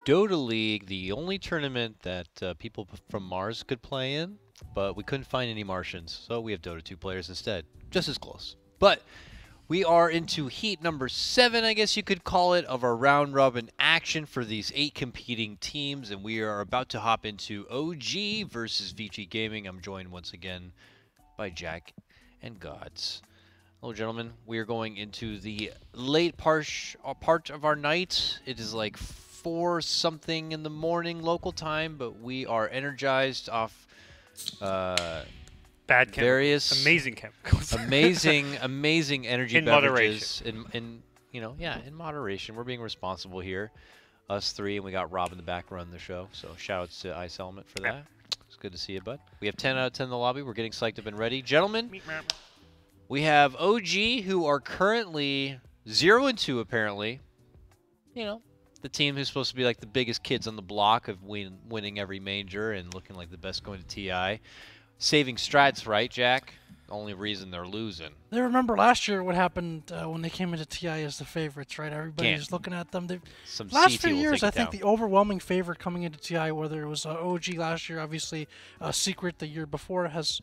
Dota League, the only tournament that people from Mars could play in, but we couldn't find any Martians, so we have Dota 2 players instead. Just as close. But we are into heat number 7, I guess you could call it, of our round-robin action for these 8 competing teams, and we are about to hop into OG versus VG Gaming. I'm joined once again by Jack and Gods. Hello, gentlemen. We are going into the late part of our night. It is like 4 something in the morning local time, but we are energized off Bad various amazing chemicals. amazing energy In beverages. In in moderation. We're being responsible here. Us 3, and we got Rob in the back running the show. So shout outs to Ice Element for that. It's good to see you, bud. We have 10 out of 10 in the lobby. We're getting psyched up and ready. Gentlemen, we have OG, who are currently 0-2 apparently. You know, the team who's supposed to be like the biggest kids on the block of winning every major and looking like the best going to TI. Saving strats, right, Jack? The only reason they're losing. They remember last year what happened when they came into TI as the favorites, right? Everybody's looking at them. Last few years, I think the overwhelming favorite coming into TI, whether it was OG last year, obviously Secret the year before, has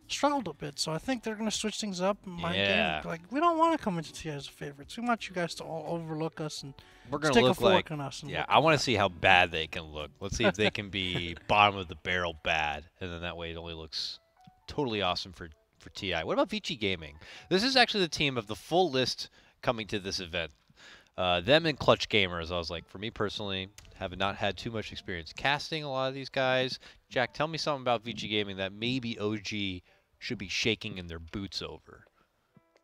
struggled a bit. So I think they're going to switch things up. Like, we don't want to come into TI as favorites. We want you guys to all overlook us and we're gonna take look a fork like, on us. Yeah, I want to see how bad they can look. Let's see if they can be bottom of the barrel bad, and then that way it only looks totally awesome for TI. What about VG Gaming? This is actually the team of the full list coming to this event. Them and Clutch Gamers. I was like, for me personally, have not had too much experience casting a lot of these guys. Jack, tell me something about VG Gaming that maybe OG should be shaking in their boots over.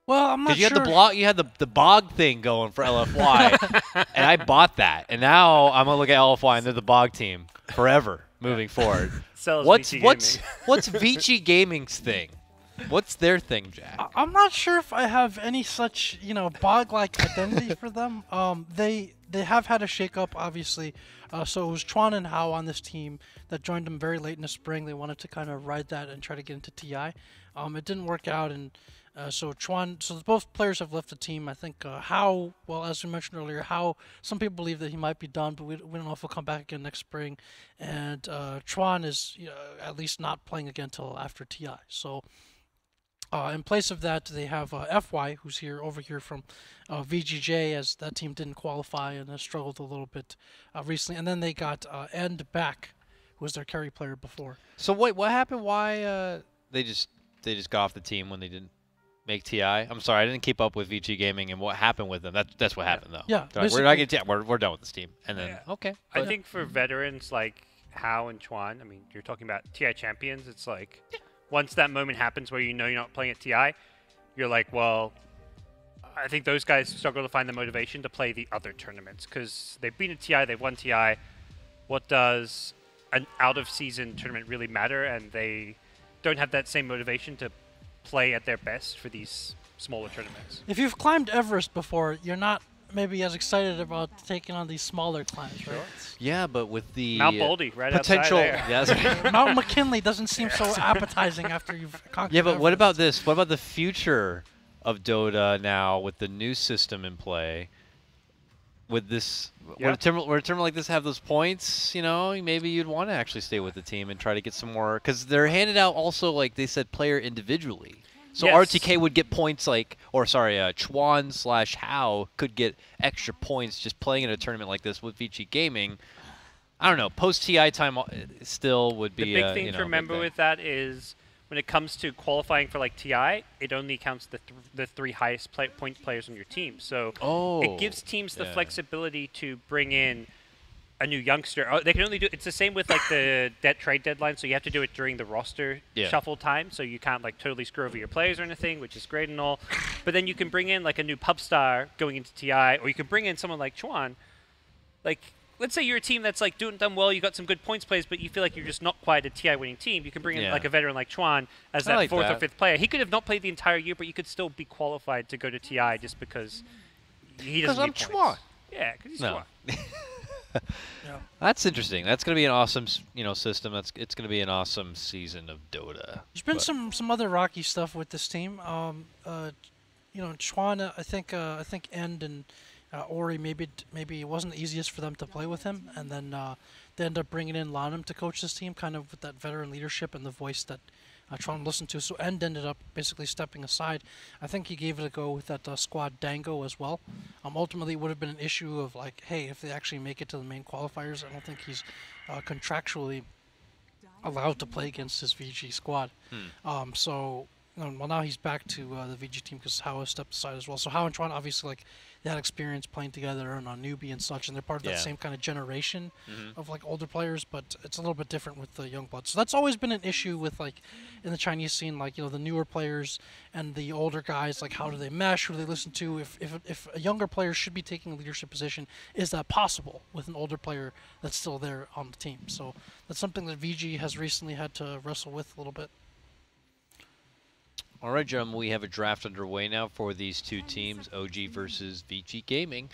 Well, I'm not sure. Because you had the bog thing going for LFY, and I bought that, and now I'm gonna look at LFY and they're the bog team forever moving forward. What's VG Gaming's thing? What's their thing, Jack? I'm not sure if I have any such bog-like identity for them. They have had a shake-up, obviously. So it was Chuan and Hao on this team that joined them very late in the spring. They wanted to kind of ride that and try to get into TI. It didn't work out, and so both players have left the team. I think Hao, well, as we mentioned earlier, Hao, some people believe that he might be done, but we don't know if he'll come back again next spring. And Chuan is at least not playing again until after TI. So in place of that, they have FY, who's over here from VGJ, as that team didn't qualify and has struggled a little bit recently. And then they got End back, who was their carry player before. So wait, what happened? Why they just got off the team when they didn't make TI? I'm sorry, I didn't keep up with VG Gaming and what happened with them. That's what happened though. Yeah, like, we're not getting we're done with this team. And then okay. I think for veterans like Hao and Chuan, I mean, you're talking about TI champions. It's like once that moment happens where you're not playing at TI, you're like, well, I think those guys struggle to find the motivation to play the other tournaments because they've been at TI, they've won TI. What does an out-of-season tournament really matter? And they don't have that same motivation to play at their best for these smaller tournaments. If you've climbed Everest before, you're not maybe as excited about taking on these smaller climbs, right? Yeah, but with the Mount Baldy right potential, outside there. Mount McKinley doesn't seem so appetizing after you've conquered Yeah, but Everest. what about this? What about the future of Dota now with the new system in play? With this, would a tournament like this have those points? Maybe you'd want to actually stay with the team and try to get some more, because they're handed out also, like they said, player individually. So RTK would get points Chuan/Hao could get extra points just playing in a tournament like this with VG Gaming. I don't know. Post TI time still would be. The big thing to remember with that is when it comes to qualifying for like TI, it only counts the 3 highest point players on your team. So it gives teams the flexibility to bring in a new youngster. They can only do it's the same with like the trade deadline, so you have to do it during the roster shuffle time, so you can't like totally screw over your players or anything, which is great and all. But then you can bring in like a new pub star going into TI, or you can bring in someone like Chuan. Like, let's say you're a team that's like done well, you got some good points plays, but you feel like you're just not quite a TI winning team. You can bring in like a veteran like Chuan as that 4th or 5th player. He could have not played the entire year, but you could still be qualified to go to TI just because he doesn't need points. Chuan. Yeah, because he's Chuan. That's interesting. That's going to be an awesome, system. It's going to be an awesome season of Dota. There's been some other rocky stuff with this team. Chuan, I think End and Ori maybe it wasn't the easiest for them to play with him, and then they ended up bringing in Lanham to coach this team, kind of with that veteran leadership and the voice that Tron listened to. So End ended up basically stepping aside. I think he gave it a go with that squad Dango as well. Ultimately, it would have been an issue of like, hey, if they actually make it to the main qualifiers, I don't think he's contractually allowed to play against his VG squad. So well, now he's back to the VG team because Hao has stepped aside as well. So Hao and Tron, obviously, like, they had experience playing together and on newbie and such, and they're part of that same kind of generation of like older players, but it's a little bit different with the young blood. So that's always been an issue with like in the Chinese scene, like, you know, the newer players and the older guys, like how do they mesh, who do they listen to? If a younger player should be taking a leadership position, is that possible with an older player that's still there on the team? So that's something that VG has recently had to wrestle with a little bit. All right, gentlemen, we have a draft underway now for these two teams, OG versus VG Gaming.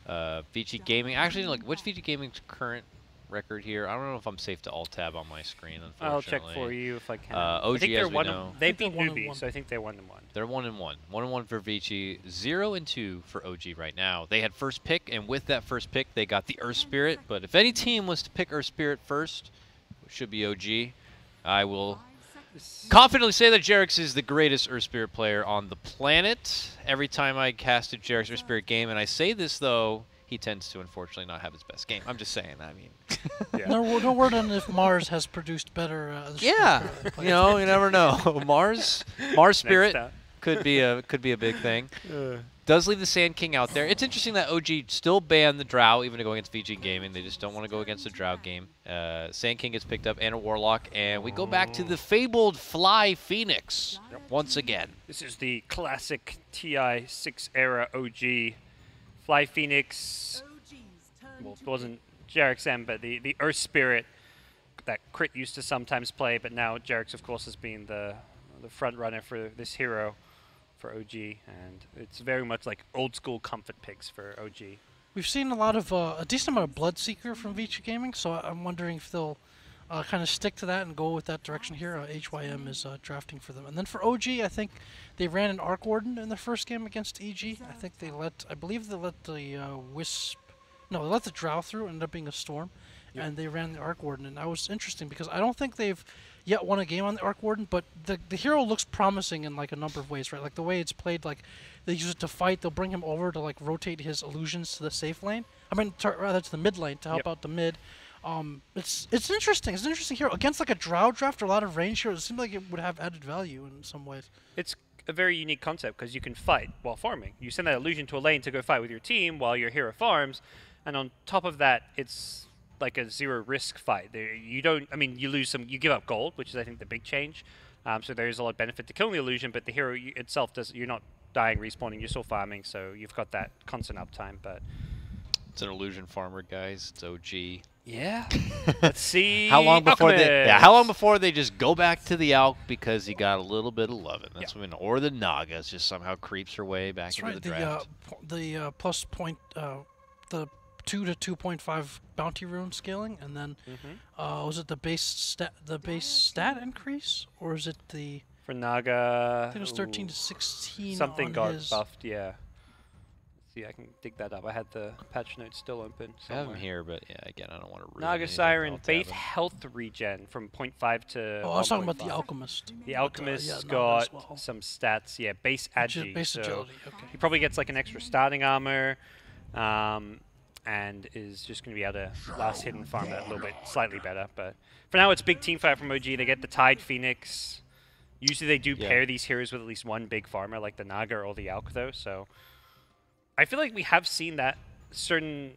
VG Gaming, actually, like, what's VG Gaming's current record here? I don't know if I'm safe to alt-tab on my screen, unfortunately. I'll check for you if I can. OG, I think as we know. They beat newbie, so I think they're 1-1. They're 1-1. 1-1 for VG, 0-2 for OG right now. They had first pick, and with that first pick, they got the Earth Spirit. But if any team was to pick Earth Spirit first, it should be OG. I will confidently say that Jerix is the greatest Earth Spirit player on the planet. Every time I cast a Jerix Earth Spirit game, and I say this, though, he tends to, unfortunately, not have his best game. I'm just saying, I mean. Yeah. No word on if Mars has produced better. Yeah, you know, you never know. Mars Spirit could be a big thing. Does leave the Sand King out there. It's interesting that OG still banned the Drow, even to go against VG Gaming. They just don't want to go against the Drow game. Sand King gets picked up, and a Warlock, and we go back to the fabled Fly Phoenix once again. This is the classic TI 6 era OG Fly Phoenix. Well, it wasn't Jerix M, but the Earth Spirit that Crit used to sometimes play, but now Jerix, of course, has been the front runner for this hero for OG, and it's very much like old school comfort picks for OG. We've seen a lot of a decent amount of Bloodseeker from VG Gaming, so I'm wondering if they'll kind of stick to that and go with that direction here. HYM is drafting for them, and then for OG, I think they ran an Arc Warden in their first game against EG. I believe they let the they let the Drow through, ended up being a Storm, and they ran the Arc Warden, and that was interesting because I don't think they've yet won a game on the Arc Warden, but the hero looks promising in like a number of ways, right? Like the way it's played, like they use it to fight, they'll bring him over to like rotate his illusions to the safe lane. I mean, rather to the mid lane to help out the mid. It's interesting. It's an interesting hero against like a Drow draft or a lot of range heroes. It seems like it would have added value in some ways. It's a very unique concept because you can fight while farming. You send that illusion to a lane to go fight with your team while your hero farms, and on top of that, it's like a zero risk fight. You don't. I mean, you lose some. You give up gold, which is I think the big change. So there's a lot of benefit to killing the illusion, but the hero itself does. You're not dying, respawning. You're still farming, so you've got that constant uptime. But it's an illusion farmer, guys. It's OG. Yeah. Let's see. How long before they just go back to the Alk because he got a little bit of loving? That's when, or the Nagas just somehow creeps her way back into the draft. The plus point, the 2 to 2.5 bounty rune scaling, and then was it the base stat increase, or is it the for Naga? I think it was 13 to 16. Something got his buffed, yeah. Let's see, I can dig that up. I had the patch notes still open. I have them here, but yeah, again, I don't want to ruin Naga Siren base health regen from 0.5 to. Oh, I was talking about the Alchemist. The Alchemist got some stats. Yeah, base agi. Base agility. Okay. He probably gets like an extra starting armor. And is just going to be able to last hit and farm that a little bit slightly better. But for now, it's big team fight from OG. They get the Tide Phoenix. Usually they do pair these heroes with at least one big farmer, like the Naga or the Alk, though. So I feel like we have seen that certain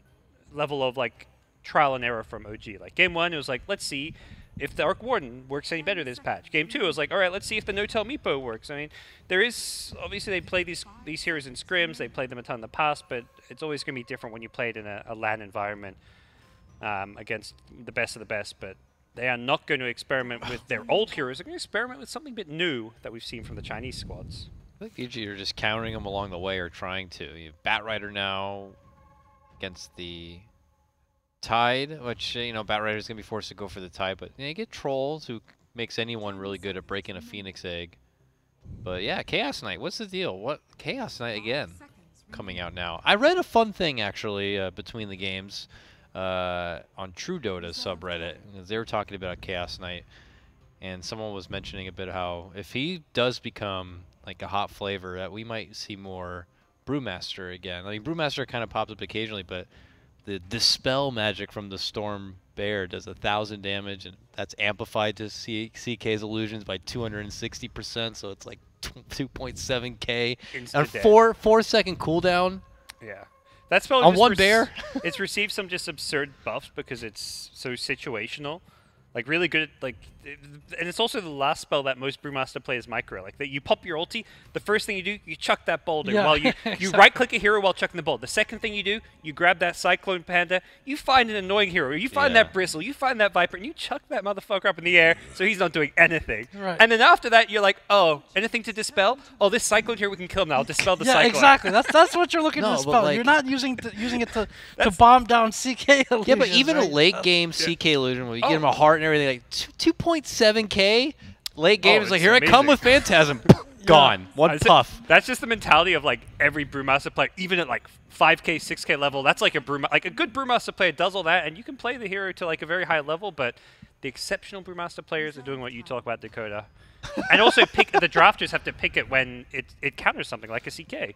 level of like trial and error from OG. Like game 1, it was like, let's see if the Arc Warden works any better this patch. Game 2, it was like, all right, let's see if the No-Tell Meepo works. I mean, there is, obviously they play these heroes in scrims, they played them a ton in the past, but it's always going to be different when you play it in a LAN environment against the best of the best, but they are not going to experiment with their old heroes. They're going to experiment with something a bit new that we've seen from the Chinese squads. I think usually you're just countering them along the way or trying to. You have Batrider now against the Tide, which, you know, Batrider's going to be forced to go for the Tide, but you get Trolls, who makes anyone really good at breaking a Phoenix Egg. But yeah, Chaos Knight, what's the deal? What? Chaos Knight again? coming out now. I read a fun thing actually between the games on True Dota's subreddit. They were talking about Chaos Knight, and someone was mentioning a bit how if he does become like a hot flavor, that we might see more Brewmaster again. I mean, Brewmaster kind of pops up occasionally, but the Dispel magic from the Storm Bear does 1,000 damage, and that's amplified to CK's illusions by 260%, so it's like 2.7k. And a 4-second cooldown. Yeah. That spell on one bear. It's received some just absurd buffs because it's so situational. Like really good, like, and it's also the last spell that most Brewmaster players micro. Like that, you pop your ulti. The first thing you do, you chuck that boulder. Yeah, while you exactly. right-click a hero while chucking the boulder. The second thing you do, you grab that Cyclone Panda. You find an annoying hero. You find that Bristle. You find that Viper, and you chuck that motherfucker up in the air so he's not doing anything. Right. And then after that, you're like, oh, anything to dispel? Oh, this Cyclone here, we can kill him now. I'll dispel the Cyclone. Yeah, exactly. That's what you're looking to dispel. like, you're not using it to bomb down CK illusions. Yeah, but even right? a late game CK illusion where you get him a heart and everything, like 2.7k late game is like, here amazing. I come with Phantasm. Gone. One puff. That's just the mentality of like every Brewmaster player, even at like 5k, 6k level. That's like a good Brewmaster player does all that, and you can play the hero to like a very high level. But the exceptional Brewmaster players are doing what you talk about, Dakota, and also the drafters have to pick it when it counters something like a CK.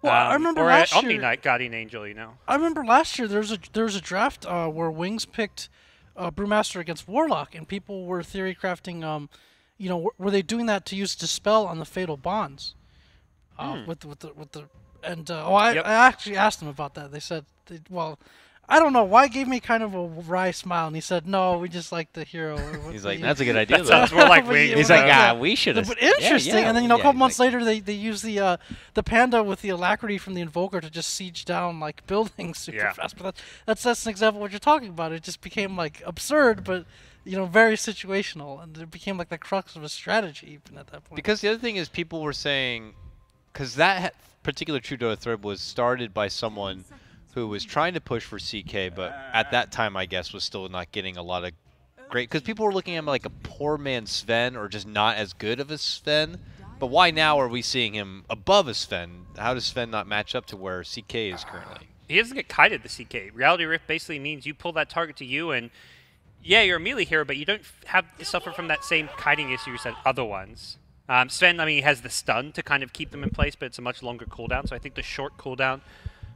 Well, I remember or last Omni year. Knight Guardian Angel, you know. I remember last year there was a draft where Wings picked Brewmaster against Warlock, and people were theory crafting. Were they doing that to use Dispel on the Fatal Bonds? With the I actually asked them about that. They said, I don't know. Y gave me kind of a wry smile, and he said, no, we just like the hero. He's like, that's a good idea. That sounds more like Wings. He's like, we should have. But interesting. And then a couple months later, they use the Panda with the alacrity from the Invoker to just siege down like buildings super fast. But that's an example of what you're talking about. It just became like absurd, but very situational, and it became like the crux of a strategy even at that point. Because the other thing is, people were saying, because that particular True Dota thread was started by someone who was trying to push for CK, but at that time, I guess, was still not getting a lot of great, because people were looking at him like a poor man Sven, or just not as good of a Sven. But why now are we seeing him above a Sven? How does Sven not match up to where CK is currently? He doesn't get kited, the CK. Reality Rift basically means you pull that target to you, and yeah, you're a melee hero, but you don't suffer from that same kiting issue as other ones. Sven, I mean, he has the stun to kind of keep them in place, but it's a much longer cooldown. So I think the short cooldown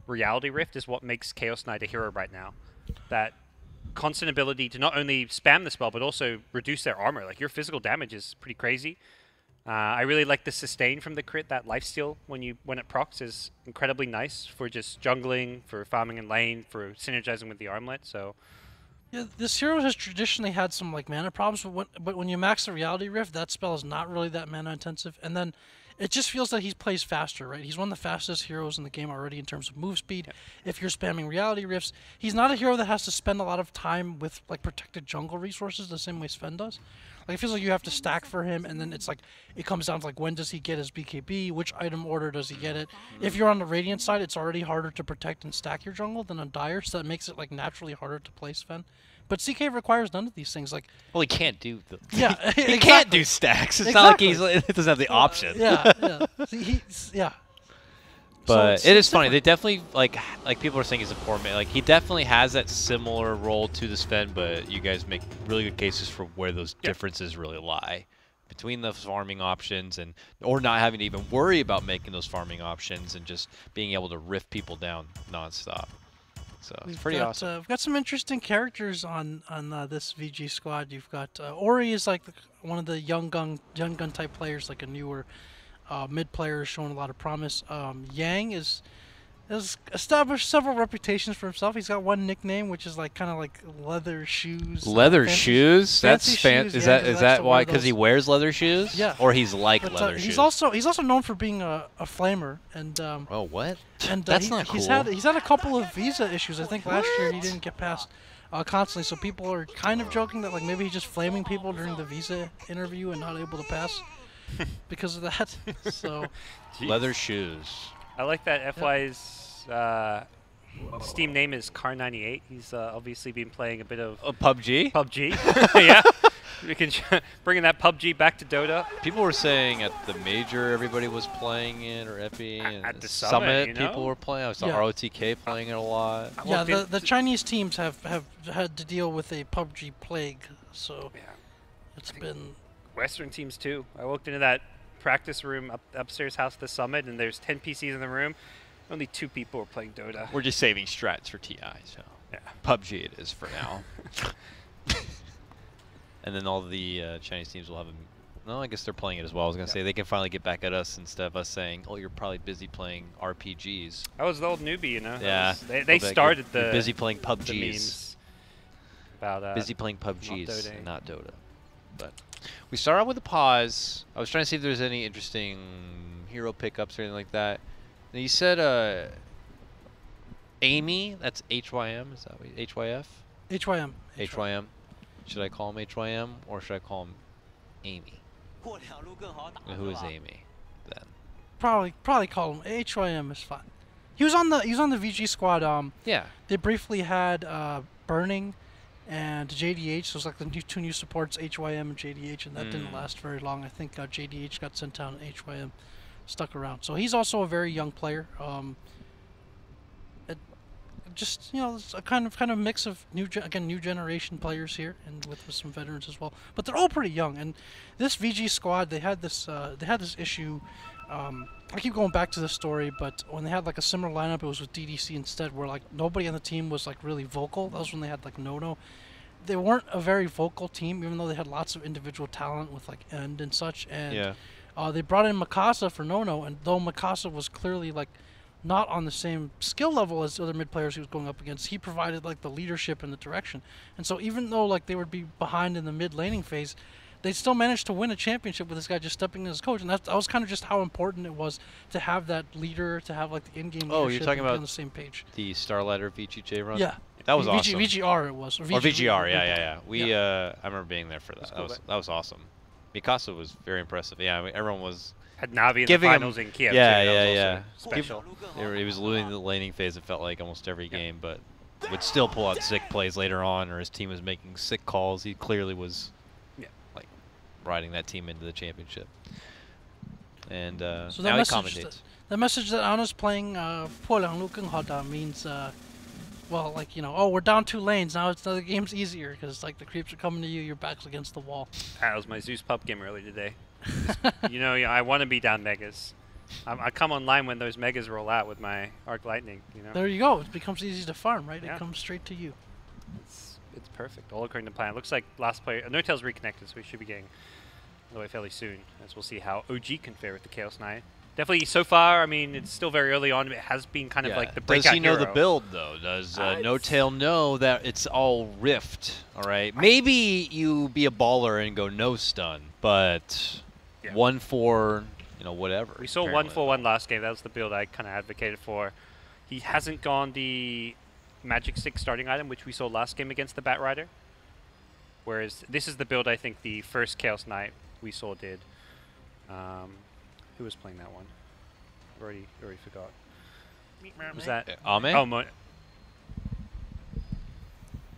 Reality Rift is what makes Chaos Knight a hero right now. That constant ability to not only spam the spell, but also reduce their armor. Like, your physical damage is pretty crazy. I really like the sustain from the crit. That lifesteal when it procs is incredibly nice for just jungling, for farming in lane, for synergizing with the armlet. So. Yeah, this hero has traditionally had some like mana problems, but when you max the Reality Rift, that spell is not really that mana intensive, and then it just feels that he plays faster, right? He's one of the fastest heroes in the game already in terms of move speed. Yeah. If you're spamming Reality Rifts, he's not a hero that has to spend a lot of time with like protected jungle resources the same way Sven does. Like, it feels like you have to stack for him, and then it's like it comes down to like when does he get his BKB, which item order does he get it. If you're on the Radiant side, it's already harder to protect and stack your jungle than on Dire, so that makes it like naturally harder to play Sven. But CK requires none of these things. Like, well, he can't do the. Yeah, he can't do stacks. It's not like he doesn't have the option. Yeah. But so it is funny. They definitely like people are saying he's a poor man. Like, he definitely has that similar role to the Sven, but you guys make really good cases for where those differences really lie between the farming options or not having to even worry about making those farming options and just being able to riff people down nonstop. So it's pretty awesome. We've got some interesting characters on this VG squad. You've got Ori is like one of the young gun type players, like a newer mid player showing a lot of promise. Yang has established several reputations for himself. He's got one nickname, which is like kind of like leather shoes. Leather shoes? That's fancy. Is that why? Because he wears leather shoes? Yeah. Or he's like leather shoes. He's also known for being a flamer and. Oh, what? And that's not cool. He's had a couple of visa issues. I think last year he didn't get past constantly. So people are kind of joking that like maybe he's just flaming people during the visa interview and not able to pass because of that. So. Leather shoes. I like that FY's Steam name is Car98. He's obviously been playing a bit of PUBG. PUBG, yeah. We can bringing that PUBG back to Dota. People were saying at the major everybody was playing it, or Epi, and At the Summit you know? people were playing. I saw Yeah. ROTK playing it a lot. Yeah, the Chinese teams have had to deal with a PUBG plague, so Yeah. it's been. Western teams too. I walked into that practice room upstairs house at the Summit, and there's 10 PCs in the room. Only 2 people were playing Dota. We're just saving strats for TI, so Yeah. PUBG it is for now. And then all the Chinese teams will have a. No, I guess they're playing it as well. I was gonna say they can finally get back at us instead of us saying, "Oh, you're probably busy playing RPGs." I was the old newbie, you know. Yeah. They started you're the busy playing the PUBGs. memes about Busy playing PUBGs, Dota. and not Dota. But we start out with a pause. I was trying to see if there's any interesting hero pickups or anything like that. Now you said Amy. That's HYM. Is that what, HYF? HYM. HYM. Should I call him HYM or should I call him Amy? And who is Amy then? Probably call him HYM is fine. He was on the VG squad. Yeah. They briefly had Burning and JDH. Those like the 2 new supports, HYM and JDH, and that didn't last very long. I think JDH got sent down, and HYM stuck around. So he's also a very young player. Just it's a kind of mix of new generation players here, and with some veterans as well. But they're all pretty young. And this VG squad, they had this issue. I keep going back to this story, but when they had like a similar lineup, it was with DDC instead, where like nobody on the team was like really vocal. That was when they had like Nono. They weren't a very vocal team, even though they had lots of individual talent with like End and such. And they brought in Mikasa for Nono, and though Mikasa was clearly like not on the same skill level as the other mid players he was going up against, he provided like the leadership and the direction. And so even though like they would be behind in the mid laning phase, they still managed to win a championship with this guy just stepping in as coach. And that was kind of just how important it was to have that leader, to have like the in-game leadership. Oh, you're talking and be about on the same page. the Starlighter VGJ run? Yeah. That was awesome. VGR it was. Or VGR, yeah. I remember being there for that. Cool, That was awesome. Mikasa was very impressive. Yeah, I mean, everyone was had Navi in the giving him- finals in Kiev. yeah, too. That was yeah, also yeah. Special. He was losing the laning phase, it felt like, almost every game, but would still pull out sick plays later on, or his team was making sick calls. He clearly was like riding that team into the championship. And So now he that commentates. the message that Anna's playing 破两路更好打 means well, like, oh, we're down 2 lanes, now the game's easier, because like the creeps are coming to you, your back's against the wall. That was my Zeus pup game earlier today. I want to be down megas. I come online when those megas roll out with my Arc Lightning. There you go. It becomes easy to farm, right? Yeah. It comes straight to you. It's perfect. All according to plan. Looks like last player. No Tail's reconnected, so we should be getting away fairly soon, as we'll see how OG can fare with the Chaos Knight. Definitely, so far, I mean, it's still very early on. It has been kind of like the breakout Does he know hero. the build, though? Does No Tail know that it's all Rift? All right. Maybe you be a baller and go no stun, but 1-4, whatever. We saw apparently. 1-4-1 last game. That was the build I kind of advocated for. He hasn't gone the Magic 6 starting item, which we saw last game against the Bat Rider. Whereas this is the build I think the first Chaos Knight we saw did. Who was playing that one? Already forgot. Was that Ame? Oh,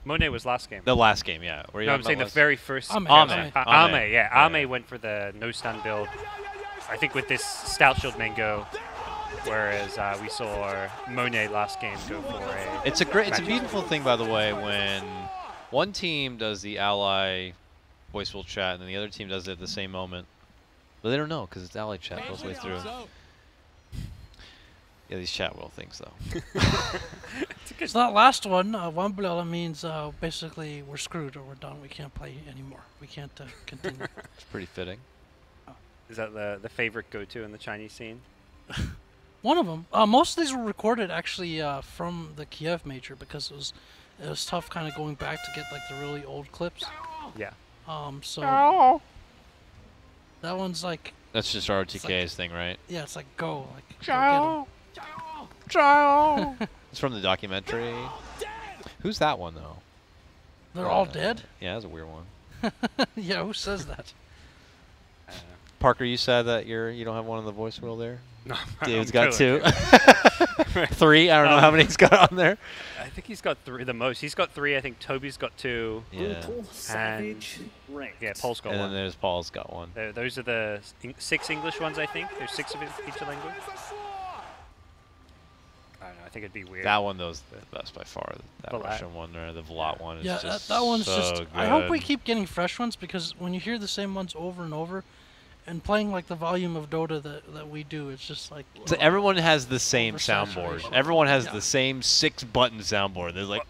Monet was last game. The last game, yeah. Were you No, talking I'm saying the about last- very first. Ame. Ame, Ame. yeah. Ame went for the no stun build. I think with this Stout Shield Mango, whereas we saw Monet last game go for a. It's a beautiful thing, by the way, when one team does the ally voice will chat and then the other team does it at the same moment. But they don't know because it's ally chat goes way through. Yeah, these chat wheel things, though. So that last one, one Blella means basically we're screwed or we're done. We can't play anymore. We can't continue. It's pretty fitting. Is that the favorite go-to in the Chinese scene? One of them. Most of these were recorded actually from the Kiev major because it was tough kind of going back to get like the really old clips. Yeah. So that one's like. That's just RTK's thing, right? Yeah, it's like go like. Ciao. Ciao. It's from the documentary. Who's that one, though? They're all dead. Yeah, that's a weird one. Yeah, who says that? Parker, you said that you don't have one on the voice wheel there. No, David's I'm got two. totally 3. I don't know how many he's got on there. I think he's got 3 the most. He's got 3. I think Toby's got 2. Yeah. Savage, ranked. Yeah, Paul's got And then 1. there's Paul's got 1. Those are the 6 English ones, I think. There's 6 of each language. I don't know. I think it'd be weird. That one, though, is the best by far. That Vlad. Russian one, or the Vlad one, is Yeah, just that one's so just. good. I hope we keep getting fresh ones because when you hear the same ones over and over, and playing like the volume of Dota that we do, it's just like. So everyone has the same Oversaturation. soundboard. Everyone has Yeah. the same 6-button soundboard. There's like,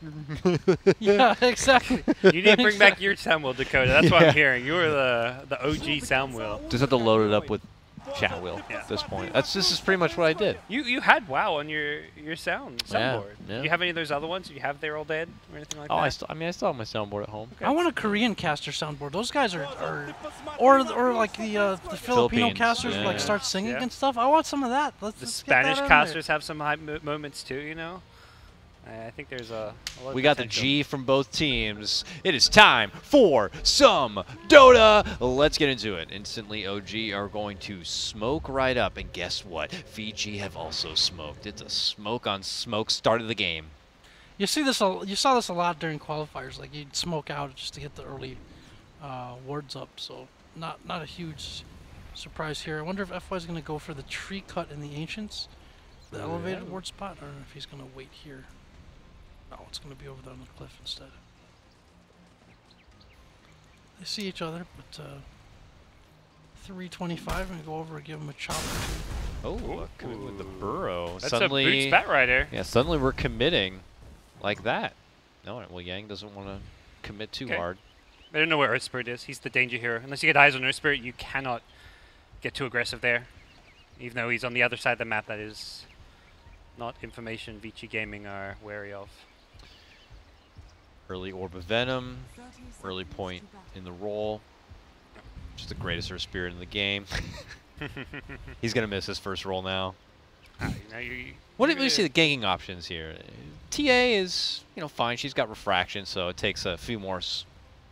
Yeah, exactly. You need to bring back Exactly. your sound wheel, Dakota. That's what Yeah. I'm hearing. You're the OG sound wheel. just have to load it up with chat wheel Yeah. at this point. This is pretty much what I did. You had WoW on your Yeah, soundboard. yeah. Do you have any of those other ones? Do you have They're All Dead or anything like Oh, that? I still have my soundboard at home. I want a Korean caster soundboard. Those guys are or like the Filipino Philippines, casters yeah. like start singing Yeah. and stuff. I want some of that. Let's The let's get that Spanish in casters have some high moments too, you know. I think there's a lot of We got the potential. G from both teams. It is time for some Dota. Let's get into it. Instantly, OG are going to smoke right up. And guess what? VG have also smoked. It's a smoke on smoke start of the game. You see this. You saw this a lot during qualifiers. Like you'd smoke out just to get the early wards up. So not a huge surprise here. I wonder if FY is going to go for the tree cut in the Ancients, the elevated ward spot, or if he's going to wait here. Oh, it's going to be over there on the cliff instead. They see each other, but 325. I'm going to go over and give him a chop or two. Oh, coming with the burrow. That's suddenly, a Boots Bat Rider. yeah, suddenly we're committing like that. No, well, Yang doesn't want to commit too Okay. hard. I don't know where Earth Spirit is. He's the danger hero. Unless you get eyes on Earth Spirit, you cannot get too aggressive there. Even though he's on the other side of the map, that is not information Vici Gaming are wary of. Early Orb of Venom, early point in the roll. Just the greatest Earth Spirit in the game. He's going to miss his first roll now. You know, you What did we see the ganking options here? TA is, fine. She's got refraction, so it takes a few more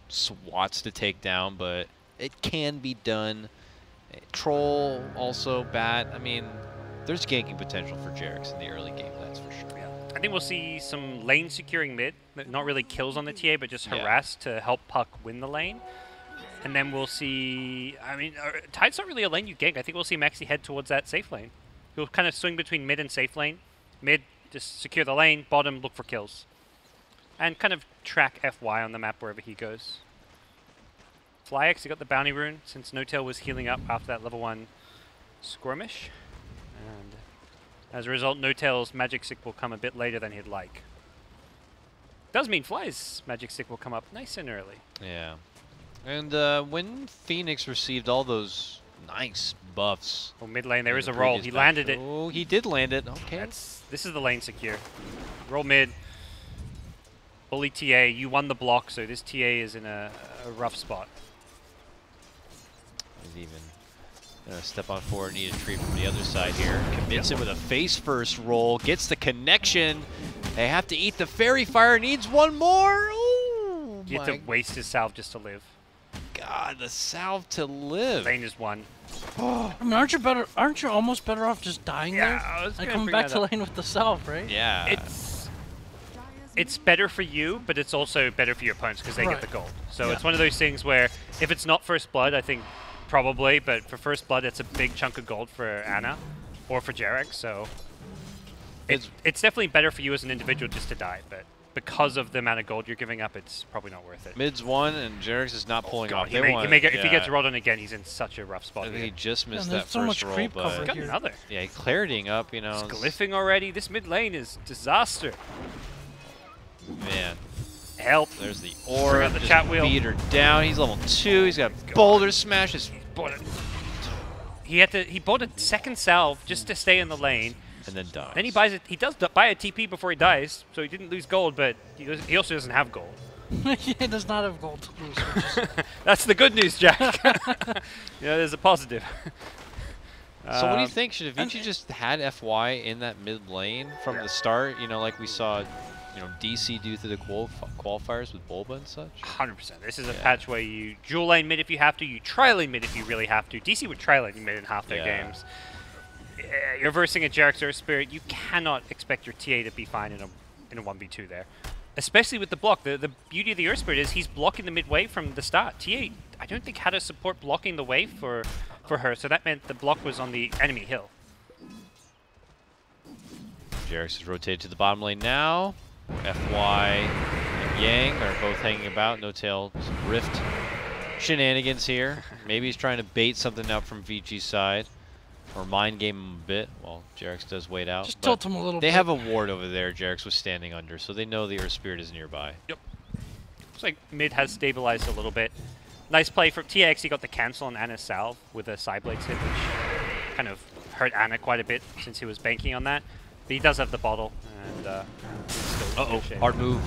swats to take down, but it can be done. Troll, also bat. I mean, there's ganking potential for Jerix in the early game, that's for sure. I think we'll see some lane securing mid, not really kills on the TA, but just Yeah. harass to help Puck win the lane. And then we'll see, I mean, Tide's not really a lane you gank. I think we'll see Maxi head towards that safe lane. He'll kind of swing between mid and safe lane. Mid, just secure the lane. Bottom, look for kills. And kind of track FY on the map wherever he goes. FlyX, he got the bounty rune since No-Tail was healing up after that level 1 skirmish. And as a result, No-Tail's magic stick will come a bit later than he'd like. Does mean Fly's magic stick will come up nice and early. Yeah. And when Phoenix received all those nice buffs. Well, mid lane, there in is the a roll. previous He match- landed it. Oh, he did land it. Okay. This is the lane secure. Roll mid. Bully TA. You won the block, so this TA is in a rough spot. He's even gonna step on forward, need a tree from the other side here. Commits it with a face first roll, gets the connection. They have to eat the fairy fire, needs one more. Oh You have my to waste his salve just to live. God, the salve to live. Lane is won. I mean, aren't you almost better off just dying Yeah, there I was and gonna coming bring back that to up. lane with the self, right? Yeah. It's better for you, but it's also better for your opponents because they Right. get the gold. So Yeah. it's one of those things where if it's not first blood, I think probably, but for first blood, it's a big chunk of gold for Anna or for Jarek. So it's definitely better for you as an individual just to die, but because of the amount of gold you're giving up, it's probably not worth it. Mid's one, and Jerix is not pulling off. He They may, won. he may get, If he Yeah. gets rolled on again, he's in such a rough spot. I think here. he just missed there's that so much first roll, creep but cover Got here. another. yeah, claritying up, He's glyphing already. This mid lane is disaster. Man. Help. There's the Bring orb. out the just chat wheel. beat her down. He's level 2. He's got boulder smash. He bought a second salve just to stay in the lane. And then dies. Then he buys it. He does buy a TP before he dies, so he didn't lose gold, but he also doesn't have gold. He does not have gold to lose. Which is, That's the good news, Jack. There's a positive. So what do you think? Should Avicii just had FY in that mid lane from the start? Like we saw DC do through the qualifiers with Bulba and such? 100%. This is a patch where you dual lane mid if you have to, you tri-lane mid if you really have to. DC would tri-lane mid in half their games. You're versing a Jarek's Earth Spirit. You cannot expect your TA to be fine in a 1v2 there. Especially with the block. The beauty of the Earth Spirit is he's blocking the mid wave from the start. TA, I don't think had a support blocking the wave for her, so that meant the block was on the enemy hill. Jarek's is rotated to the bottom lane now. FY and Yang are both hanging about. No tail, some Rift shenanigans here. Maybe he's trying to bait something out from VG's side. Or mind game him a bit while Jarek's does wait out. Just tilt him a little bit. They have a ward over there Jarek's was standing under, so they know the Earth Spirit is nearby. Yep. Looks like mid has stabilized a little bit. Nice play from TX. He got the cancel on Anna's salve with a Sideblades hit, which kind of hurt Anna quite a bit since he was banking on that. But he does have the bottle, and hard move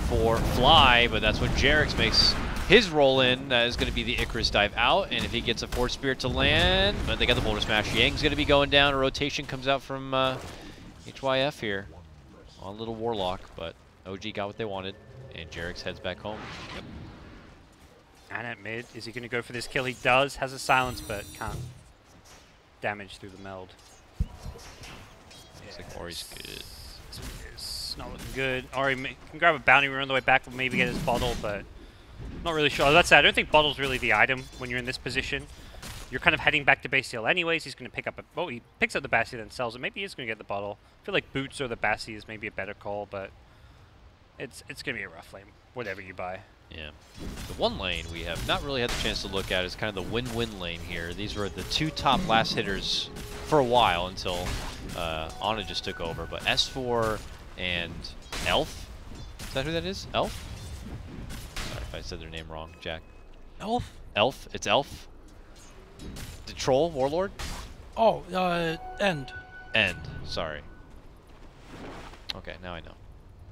for Fly, but that's when Jarek's makes his roll in. That is going to be the Icarus dive out, and if he gets a Force Spirit to land, but they got the Boulder Smash. Yang's going to be going down. A rotation comes out from HYF here on Little Warlock, but OG got what they wanted, and Jarek's heads back home. Yep. And at mid, is he going to go for this kill? He does, has a silence, but can't damage through the meld. Looks like Ori's good. It's not looking good. Ori can grab a bounty rune on the way back, will maybe get his bottle, but not really sure. That's it. I don't think bottle's really the item when you're in this position. You're kind of heading back to base heal anyways. He's going to pick up he picks up the Bassi then sells it. Maybe he's going to get the bottle. I feel like Boots or the Bassi is maybe a better call, but it's going to be a rough lane, whatever you buy. Yeah. The one lane we have not really had the chance to look at is kind of the win-win lane here. These were the two top last hitters for a while until Ana just took over. But S4 and Elf, is that who that is? Elf? Sorry if I said their name wrong, Jack. Elf? Elf? It's Elf? The Troll Warlord? Oh, End. End. Sorry. Okay, now I know.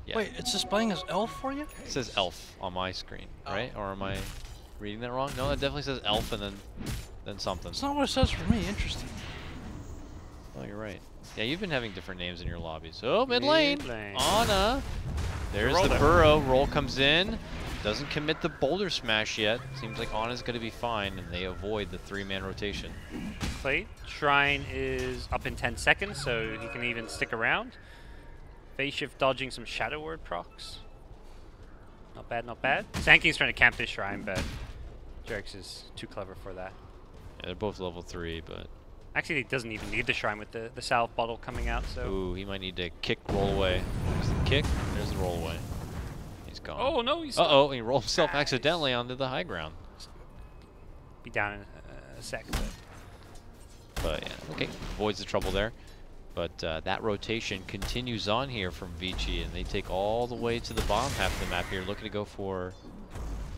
Yeah. Wait, it's displaying as Elf for you? It says Elf on my screen, right? Or am I reading that wrong? No, it definitely says Elf and then something. It's not what it says for me. Interesting. Oh, you're right. Yeah, you've been having different names in your lobbies. Oh, mid lane. Mid-lane. Ana. There's the burrow. Roll comes in. Doesn't commit the boulder smash yet. Seems like Ana's going to be fine, and they avoid the 3-man rotation. Plate. Shrine is up in 10 seconds, so he can even stick around. Phase shift dodging some Shadow Word procs. Not bad, not bad. Sankey's trying to camp this shrine, but Jarek's is too clever for that. Yeah, they're both level 3, but... Actually, he doesn't even need the shrine with the salve bottle coming out, so... Ooh, he might need to kick, roll away. There's the kick, there's the roll away. He's gone. Oh, no, he's... Uh-oh, he rolled himself accidentally onto the high ground. Be down in a sec, But yeah, okay, avoids the trouble there. But that rotation continues on here from Vici, and they take all the way to the bottom half of the map here, looking to go for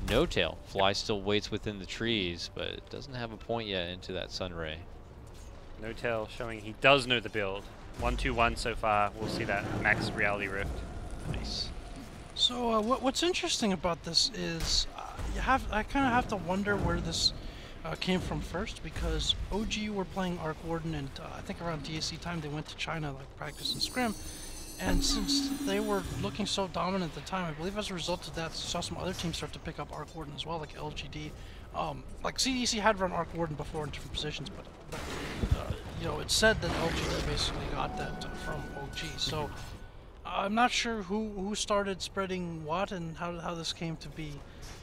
No Tail. Fly still waits within the trees, but it doesn't have a point yet into that Sunray. No Tail showing he does know the build. 1-2-1 so far. We'll see that max reality rift. Nice. So what's interesting about this is I kind of have to wonder where this came from first, because OG were playing Arc Warden, and I think around DAC time they went to China like practice and scrim, and since they were looking so dominant at the time, I believe as a result of that saw some other teams start to pick up Arc Warden as well, like LGD. Like CDC had run Arc Warden before in different positions, but you know, it's said that LGD basically got that from OG. So I'm not sure who started spreading what and how this came to be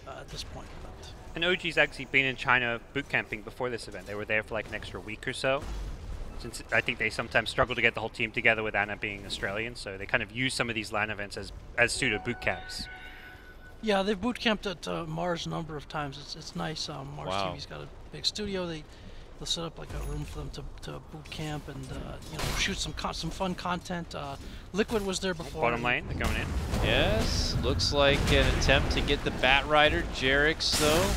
at this point. But And OG's actually been in China boot camping before this event. They were there for like an extra week or so. Since I think they sometimes struggle to get the whole team together with Anna being Australian, so they kind of use some of these LAN events as pseudo boot camps. Yeah, they've boot camped at Mars a number of times. It's nice. Mars Wow. TV's got a big studio. They'll set up like a room for them to boot camp and you know, shoot some fun content. Liquid was there before. Bottom lane, they're going in. Yes, looks like an attempt to get the Bat Rider. Jarek's, though,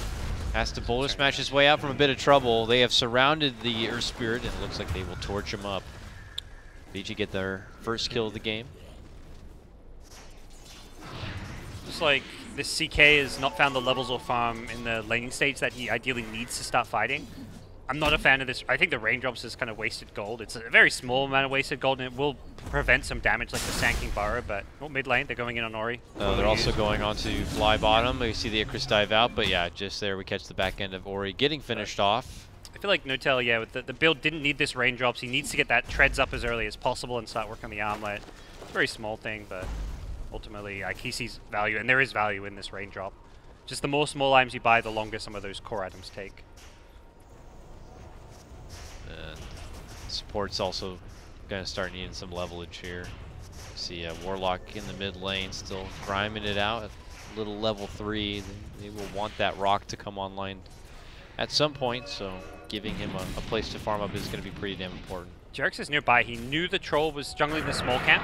has to boulder smash his way out from a bit of trouble. They have surrounded the Earth Spirit, and it looks like they will torch him up. BG get their first kill of the game. Looks like this CK has not found the levels or farm in the laning stage that he ideally needs to start fighting. I'm not a fan of this. I think the raindrops is kind of wasted gold. It's a very small amount of wasted gold, and it will prevent some damage like the Sanking Burrow, but mid lane, they're going in on Ori. They're also going on to fly bottom. We see the Icarus dive out, but yeah, just there we catch the back end of Ori getting finished off. I feel like Notel, yeah, with the build didn't need this raindrops. He needs to get that treads up as early as possible and start working on the armlet. Very small thing, but ultimately, like, he sees value, and there is value in this raindrop. Just the more small items you buy, the longer some of those core items take. And support's also going to start needing some levelage here. See Warlock in the mid lane still grinding it out at little level 3. They will want that rock to come online at some point, so giving him a place to farm up is going to be pretty damn important. Jerix is nearby. He knew the troll was jungling the small camp.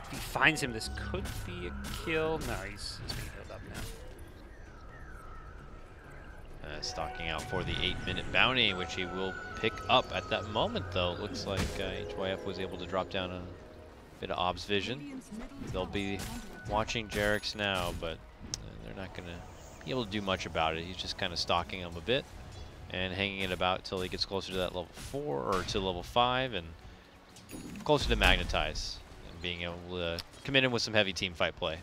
If he finds him, this could be a kill. No, he's being healed up now. Stalking out for the 8-minute bounty, which he will pick up at that moment, though. Looks like HYF was able to drop down a bit of obs vision. They'll be watching Jerix now, but they're not going to be able to do much about it. He's just kind of stalking him a bit and hanging it about till he gets closer to that level 4 or to level 5 and closer to magnetize and being able to come in with some heavy team fight play.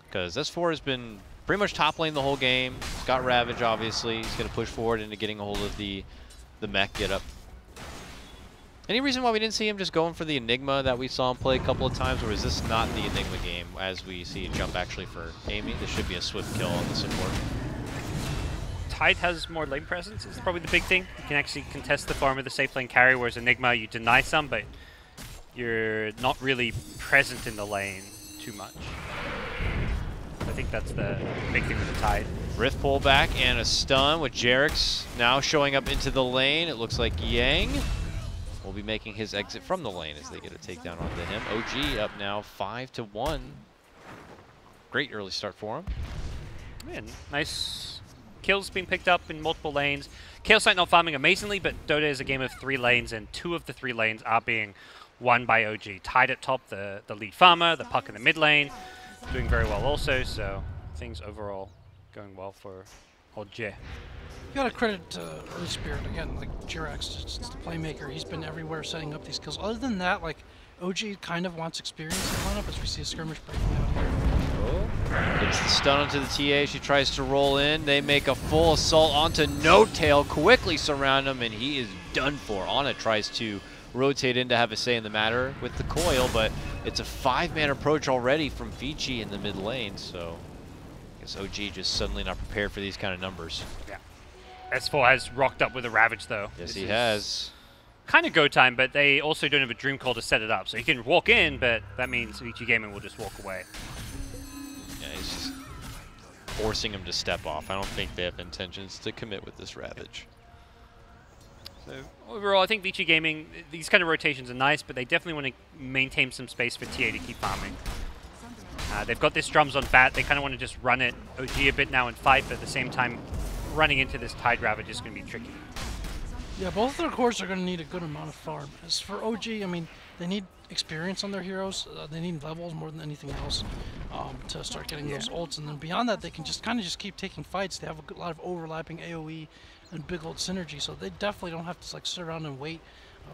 Because S4 has been pretty much top lane the whole game. He's got Ravage, obviously. He's going to push forward into getting a hold of the mech get up. Any reason why we didn't see him just going for the Enigma that we saw him play a couple of times, or is this not the Enigma game as we see a jump actually for Amy? This should be a swift kill on the support. Tide has more lane presence is probably the big thing. You can actually contest the farm with the safe lane carry, whereas Enigma, you deny some, but you're not really present in the lane too much. I think that's the big thing with the Tide. Rift pullback and a stun with Jerix now showing up into the lane. It looks like Yang will be making his exit from the lane as they get a takedown onto him. OG up now 5-1. Great early start for him. Man, nice kills being picked up in multiple lanes. Chaos Knight not farming amazingly, but Dota is a game of 3 lanes, and 2 of the 3 lanes are being won by OG. Tide at top, the lead farmer, the Puck in the mid lane, doing very well also, so things overall going well for OG. You gotta credit Earth Spirit again, like Jirax, just the playmaker. He's been everywhere setting up these kills. Other than that, like OG kind of wants experience in lineup as we see a skirmish breaking out here. Gets the stun onto the TA. She tries to roll in. They make a full assault onto No Tail, quickly surround him, and he is done for. Ana tries to rotate in to have a say in the matter with the coil, but it's a 5-man approach already from Vici in the mid lane, so I guess OG just suddenly not prepared for these kind of numbers. Yeah. S4 has rocked up with a Ravage, though. Yes, he has. Kind of go time, but they also don't have a Dream Call to set it up. So he can walk in, but that means VG Gaming will just walk away. Yeah, he's just forcing him to step off. I don't think they have intentions to commit with this Ravage. So overall, I think VG Gaming, these kind of rotations are nice, but they definitely want to maintain some space for TA to keep farming. They've got this drums on bat. They kind of want to just run it OG a bit now and fight, but at the same time, running into this Tide Ravage is going to be tricky. Yeah, both of their cores are going to need a good amount of farm. As for OG, I mean, they need experience on their heroes. They need levels more than anything else to start getting those ults. And then beyond that, they can just kind of just keep taking fights. They have a lot of overlapping AoE and big ult synergy, so they definitely don't have to like sit around and wait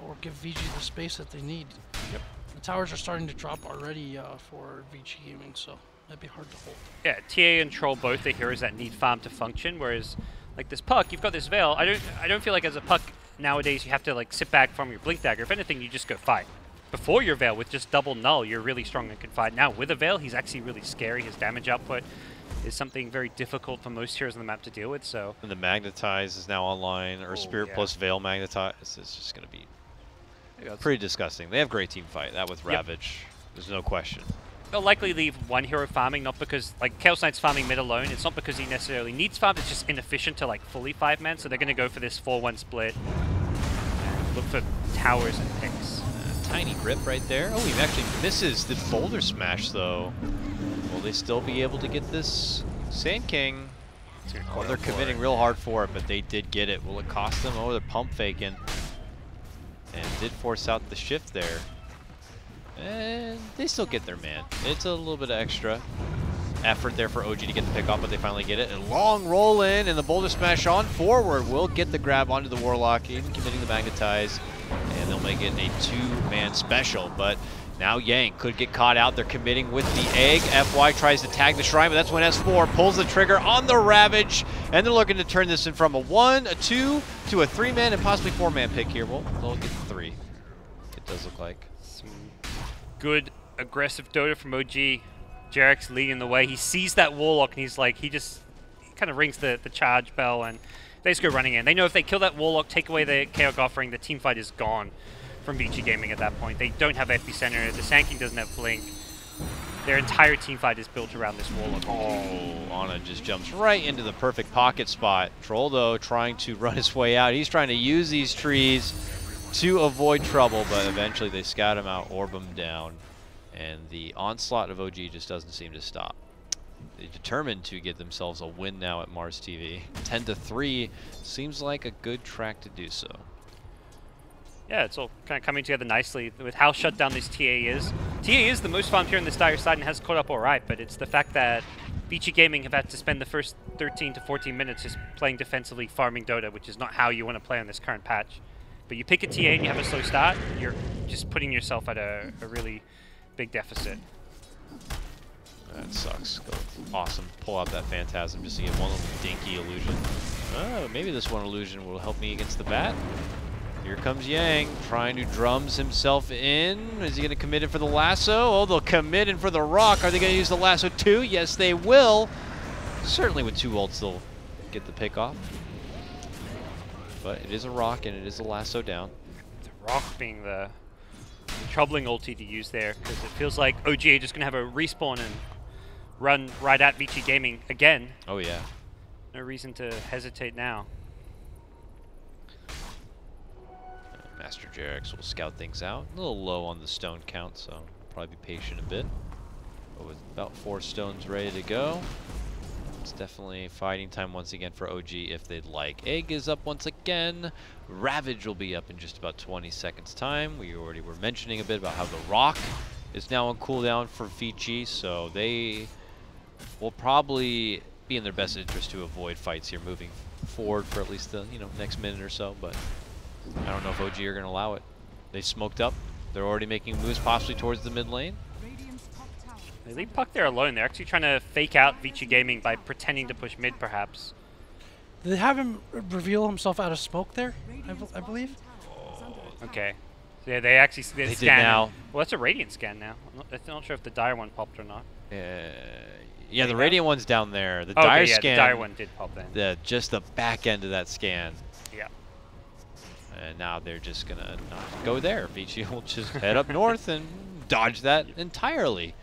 or give VG the space that they need. Yep. The towers are starting to drop already for VG Gaming, so that'd be hard to hold. Yeah, TA and Troll both the heroes that need farm to function, whereas like this Puck, you've got this Veil. I don't feel like as a Puck nowadays you have to like sit back from your Blink Dagger. If anything, you just go fight. Before your Veil with just double null, you're really strong and can fight. Now with a Veil, he's actually really scary. His damage output is something very difficult for most heroes on the map to deal with. So And the Magnetize is now online, or Spirit plus Veil Magnetize. It's just going to be pretty disgusting. They have great team fight. That with Ravage, there's no question. They'll likely leave one hero farming, not because, like, Chaos Knight's farming mid alone. It's not because he necessarily needs farm, it's just inefficient to, like, fully 5-man, so they're going to go for this 4-1 split. And look for towers and picks. Tiny grip right there. Oh, he actually misses the Boulder Smash, though. Will they still be able to get this Sand King? Oh, they're committing real hard for it, but they did get it. Will it cost them? Oh, they're pump faking. And did force out the shift there. And they still get their man. It's a little bit extra. effort there for OG to get the pick off, but they finally get it. A long roll in, and the Boulder Smash on forward will get the grab onto the Warlock, even committing the Magnetize, and they'll make it a 2-man special. But now Yang could get caught out. They're committing with the egg. FY tries to tag the Shrine, but that's when S4 pulls the trigger on the Ravage, and they're looking to turn this in from a 1, a 2, to a 3-man and possibly 4-man pick here. Well, they'll get 3. It does look like. Some good aggressive Dota from OG. Jarek's leading the way. He sees that Warlock, and he's like, he kind of rings the charge bell, and they just go running in. They know if they kill that Warlock, take away the Chaos offering, the team fight is gone from VG Gaming at that point. They don't have Epicenter. The Sand King doesn't have Blink. Their entire team fight is built around this Warlock. Oh, Ana just jumps right into the perfect pocket spot. Troll, though, trying to run his way out. He's trying to use these trees to avoid trouble, but eventually they scout him out, orb him down, and the onslaught of OG just doesn't seem to stop. They're determined to get themselves a win now at Mars TV. 10-3 seems like a good track to do so. Yeah, it's all kind of coming together nicely with how shut down this TA is. TA is the most farmed here on this dire side and has caught up all right, but it's the fact that VG Gaming have had to spend the first 13 to 14 minutes just playing defensively, farming Dota, which is not how you want to play on this current patch. But you pick a TA and you have a slow start, you're just putting yourself at a really big deficit. That sucks. Go awesome. Pull out that Phantasm just to get one little dinky illusion. Oh, maybe this one illusion will help me against the bat. Here comes Yang, trying to drums himself in. Is he going to commit in for the lasso? Oh, they'll commit in for the rock. Are they going to use the lasso too? Yes, they will. Certainly with 2 ults, they'll get the pick off. But it is a rock, and it is a lasso down. The rock being the troubling ulti to use there, because it feels like OGA just going to have a respawn and run right at VG Gaming again. Oh, yeah. No reason to hesitate now. Master Jarex will scout things out. A little low on the stone count, so probably be patient a bit. But with about 4 stones ready to go, it's definitely fighting time once again for OG if they'd like. Egg is up once again. Ravage will be up in just about 20 seconds time. We already were mentioning a bit about how the rock is now on cooldown for Vici, so they will probably be in their best interest to avoid fights here moving forward for at least the next minute or so, but I don't know if OG are going to allow it. They smoked up. They're already making moves possibly towards the mid lane. They leave Puck there alone. They're actually trying to fake out Vici Gaming by pretending to push mid, perhaps. Did they have him reveal himself out of smoke there, I believe? Okay. So yeah, they actually They scan did now. Well, that's a Radiant scan now. I'm not sure if the Dire one popped or not. Yeah, the Radiant one's down there. The Okay, Dire yeah, scan. the Dire one did pop then. Just the back end of that scan. Yeah. And now they're just going to not go there. Vici will just head up north and dodge that entirely.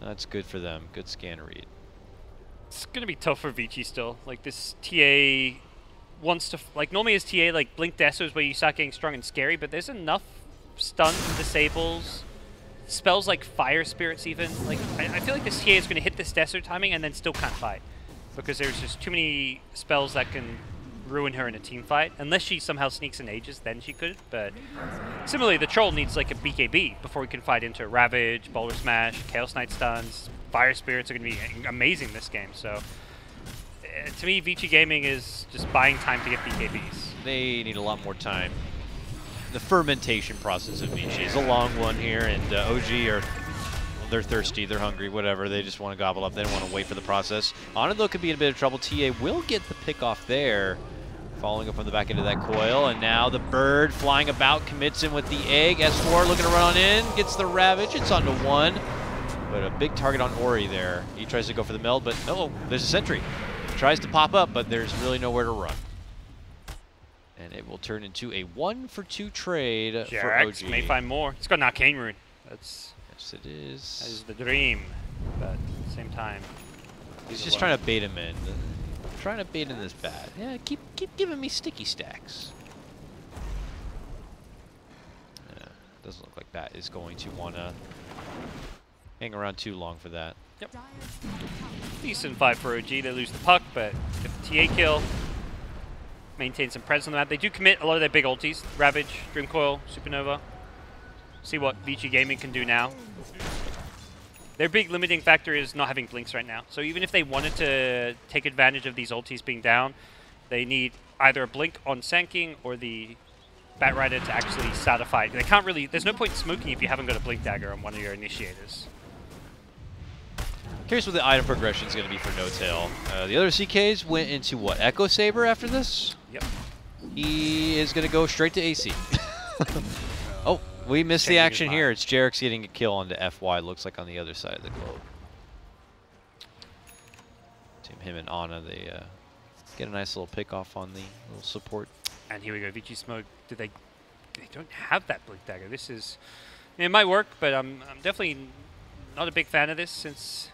That's good for them. Good scan read. It's going to be tough for Vici still. Like, this TA wants to... Like, normally as TA, like, Blink Deso is where you start getting strong and scary, but there's enough stuns and disables. Spells like Fire Spirits even. Like, I feel like this TA is going to hit this Deso timing and then still can't fight. Because there's just too many spells that can ruin her in a team fight. Unless she somehow sneaks in ages, then she could. But similarly, the Troll needs like a BKB before he can fight into Ravage, Boulder Smash, Chaos Knight stuns. Fire Spirits are going to be amazing this game. So to me, Vici Gaming is just buying time to get BKBs. They need a lot more time. The fermentation process of Vici is a long one here, and OG are... Well, they're thirsty, they're hungry, whatever. They just want to gobble up. They don't want to wait for the process. Ana, though, could be in a bit of trouble. TA will get the pick off there. Following up from the back end of that coil, and now the bird flying about commits in with the egg. S4 looking to run on in, gets the Ravage. It's onto 1, but a big target on Ori there. He tries to go for the meld, but no, there's a sentry. Tries to pop up, but there's really nowhere to run. And it will turn into a 1-for-2 trade for OG. May find more. It's got an Arcane Rune. Yes, it is. That is the dream, but at the same time, He's just trying to bait him in. Trying to bait in this bat. Yeah, keep giving me sticky stacks. Yeah, doesn't look like Bat is going to want to hang around too long for that. Yep. Decent fight for OG. They lose the puck, but get the TA kill. Maintain some presence on the map. They do commit a lot of their big ultis. Ravage, Dream Coil, Supernova. See what Vici Gaming can do now. Their big limiting factor is not having blinks right now. So even if they wanted to take advantage of these ultis being down, they need either a blink on Sanking or the Batrider to actually start a fight. They can't really. There's no point smoking if you haven't got a blink dagger on one of your initiators. Curious what the item progression is going to be for No Tail. The other CKs went into what? Echo Saber after this? Yep. He is going to go straight to AC. Oh, we missed the action here. It's Jarek's getting a kill onto FY, looks like on the other side of the globe. Team him and Ana, they get a nice little pick off on the little support. And here we go, Vici Smoke. They don't have that blink dagger. This is, it might work, but I'm definitely not a big fan of this since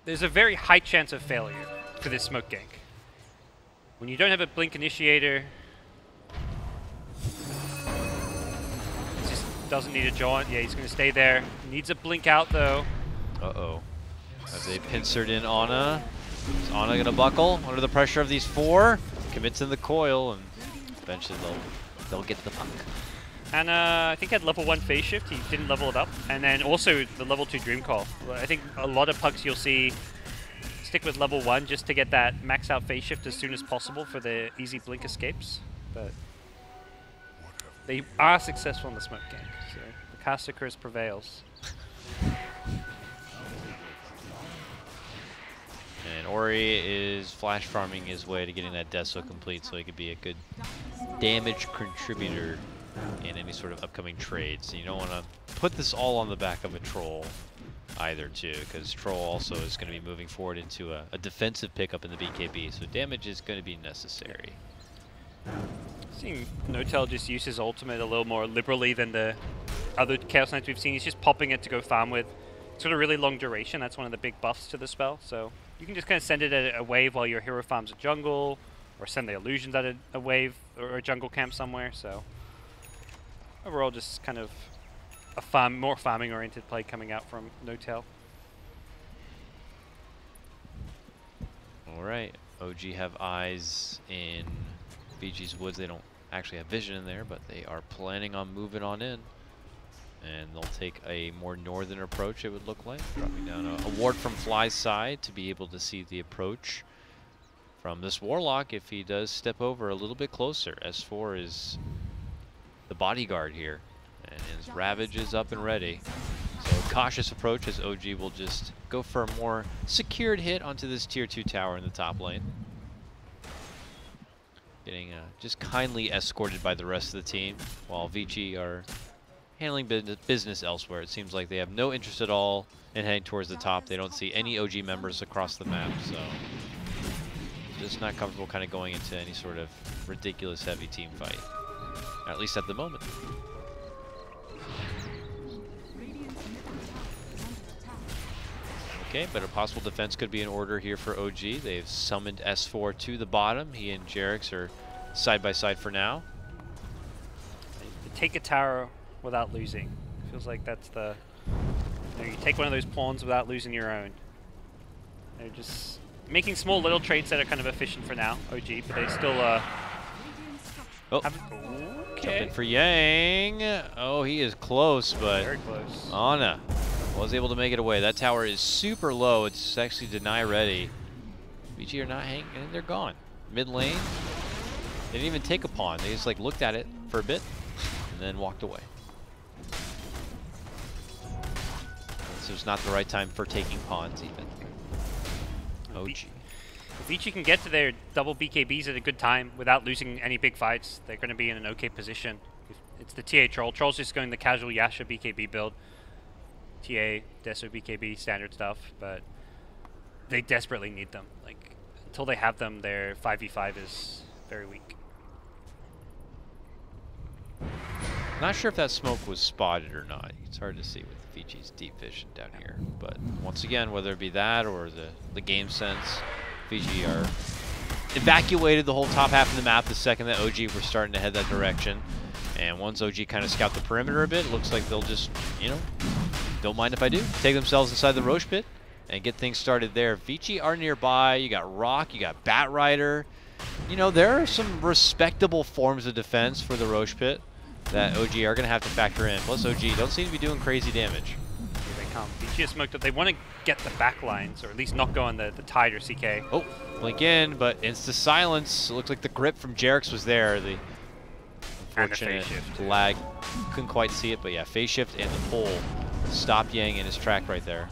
there's a very high chance of failure for this smoke gank. When you don't have a blink initiator, it just doesn't need a jaunt. Yeah, he's going to stay there. Needs a blink out though. Uh-oh. As they pincered in Ana. Is Ana going to buckle under the pressure of these 4? Commits in the coil, and eventually they'll get the puck. And I think at level 1 phase shift, he didn't level it up. And then also the level 2 dream call. I think a lot of pucks you'll see stick with level 1 just to get that max out phase shift as soon as possible for the easy blink escapes. But they are successful in the smoke gank, so the caster curse prevails. And Ori is flash farming his way to getting that Deso complete so he could be a good damage contributor in any sort of upcoming trades. You don't want to put this all on the back of a Troll either, too, because Troll also is going to be moving forward into a defensive pickup in the BKB, so damage is going to be necessary. Seeing No Tail just use his ultimate a little more liberally than the other Chaos Knights we've seen. He's just popping it to go farm with. It's got a really long duration. That's one of the big buffs to the spell, so you can just kind of send it at a wave while your hero farms a jungle, or send the illusions at a wave or a jungle camp somewhere, so overall just kind of a more farming-oriented play coming out from No Tail. All right, OG have eyes in VG's Woods. They don't actually have vision in there, but they are planning on moving on in. And they'll take a more northern approach, it would look like. Dropping down a ward from Fly's side to be able to see the approach from this Warlock if he does step over a little bit closer. S4 is the bodyguard here, and his Ravage is up and ready. So cautious approach as OG will just go for a more secured hit onto this tier 2 tower in the top lane. Getting just kindly escorted by the rest of the team, while Vici are handling business elsewhere. It seems like they have no interest at all in heading towards the top. They don't see any OG members across the map, so just not comfortable kind of going into any sort of ridiculous heavy team fight, at least at the moment. Okay, but a possible defense could be in order here for OG. They've summoned S4 to the bottom. He and Jarek's are side by side for now. Take a tower without losing. Feels like that's the... you take one of those pawns without losing your own. They're just making small little trades that are kind of efficient for now, OG, but they still jumping for Yang. Oh, he is close, but very close. Ana was able to make it away. That tower is super low. It's actually deny ready. VG are not hanging, and they're gone. Mid lane, they didn't even take a pawn. They just like looked at it for a bit and then walked away. So it's not the right time for taking pawns even. OG. If Vici can get to their double BKBs at a good time without losing any big fights, they're going to be in an okay position. It's the TA Troll. Troll's just going the casual Yasha BKB build. TA, Deso BKB, standard stuff, but they desperately need them. Like, until they have them, their 5v5 is very weak. Not sure if that smoke was spotted or not. It's hard to see with VG's deep vision down here. But once again, whether it be that or the game sense, VG are evacuated the whole top half of the map the second that OG were starting to head that direction. And once OG kind of scout the perimeter a bit, it looks like they'll just, you know, don't mind if I do, take themselves inside the Roche pit and get things started there. Vici are nearby. You got Rock, you got Batrider. You know, there are some respectable forms of defense for the Roche pit that OG are going to have to factor in. Plus, OG don't seem to be doing crazy damage. They come. VG smoked up. They want to get the back lines, or at least not go on the Tide or CK. Oh, blink in, but insta silence. It looked like the grip from Jerix was there. The unfortunate lag. Couldn't quite see it, but yeah, phase shift and the pull stopped Yang in his track right there.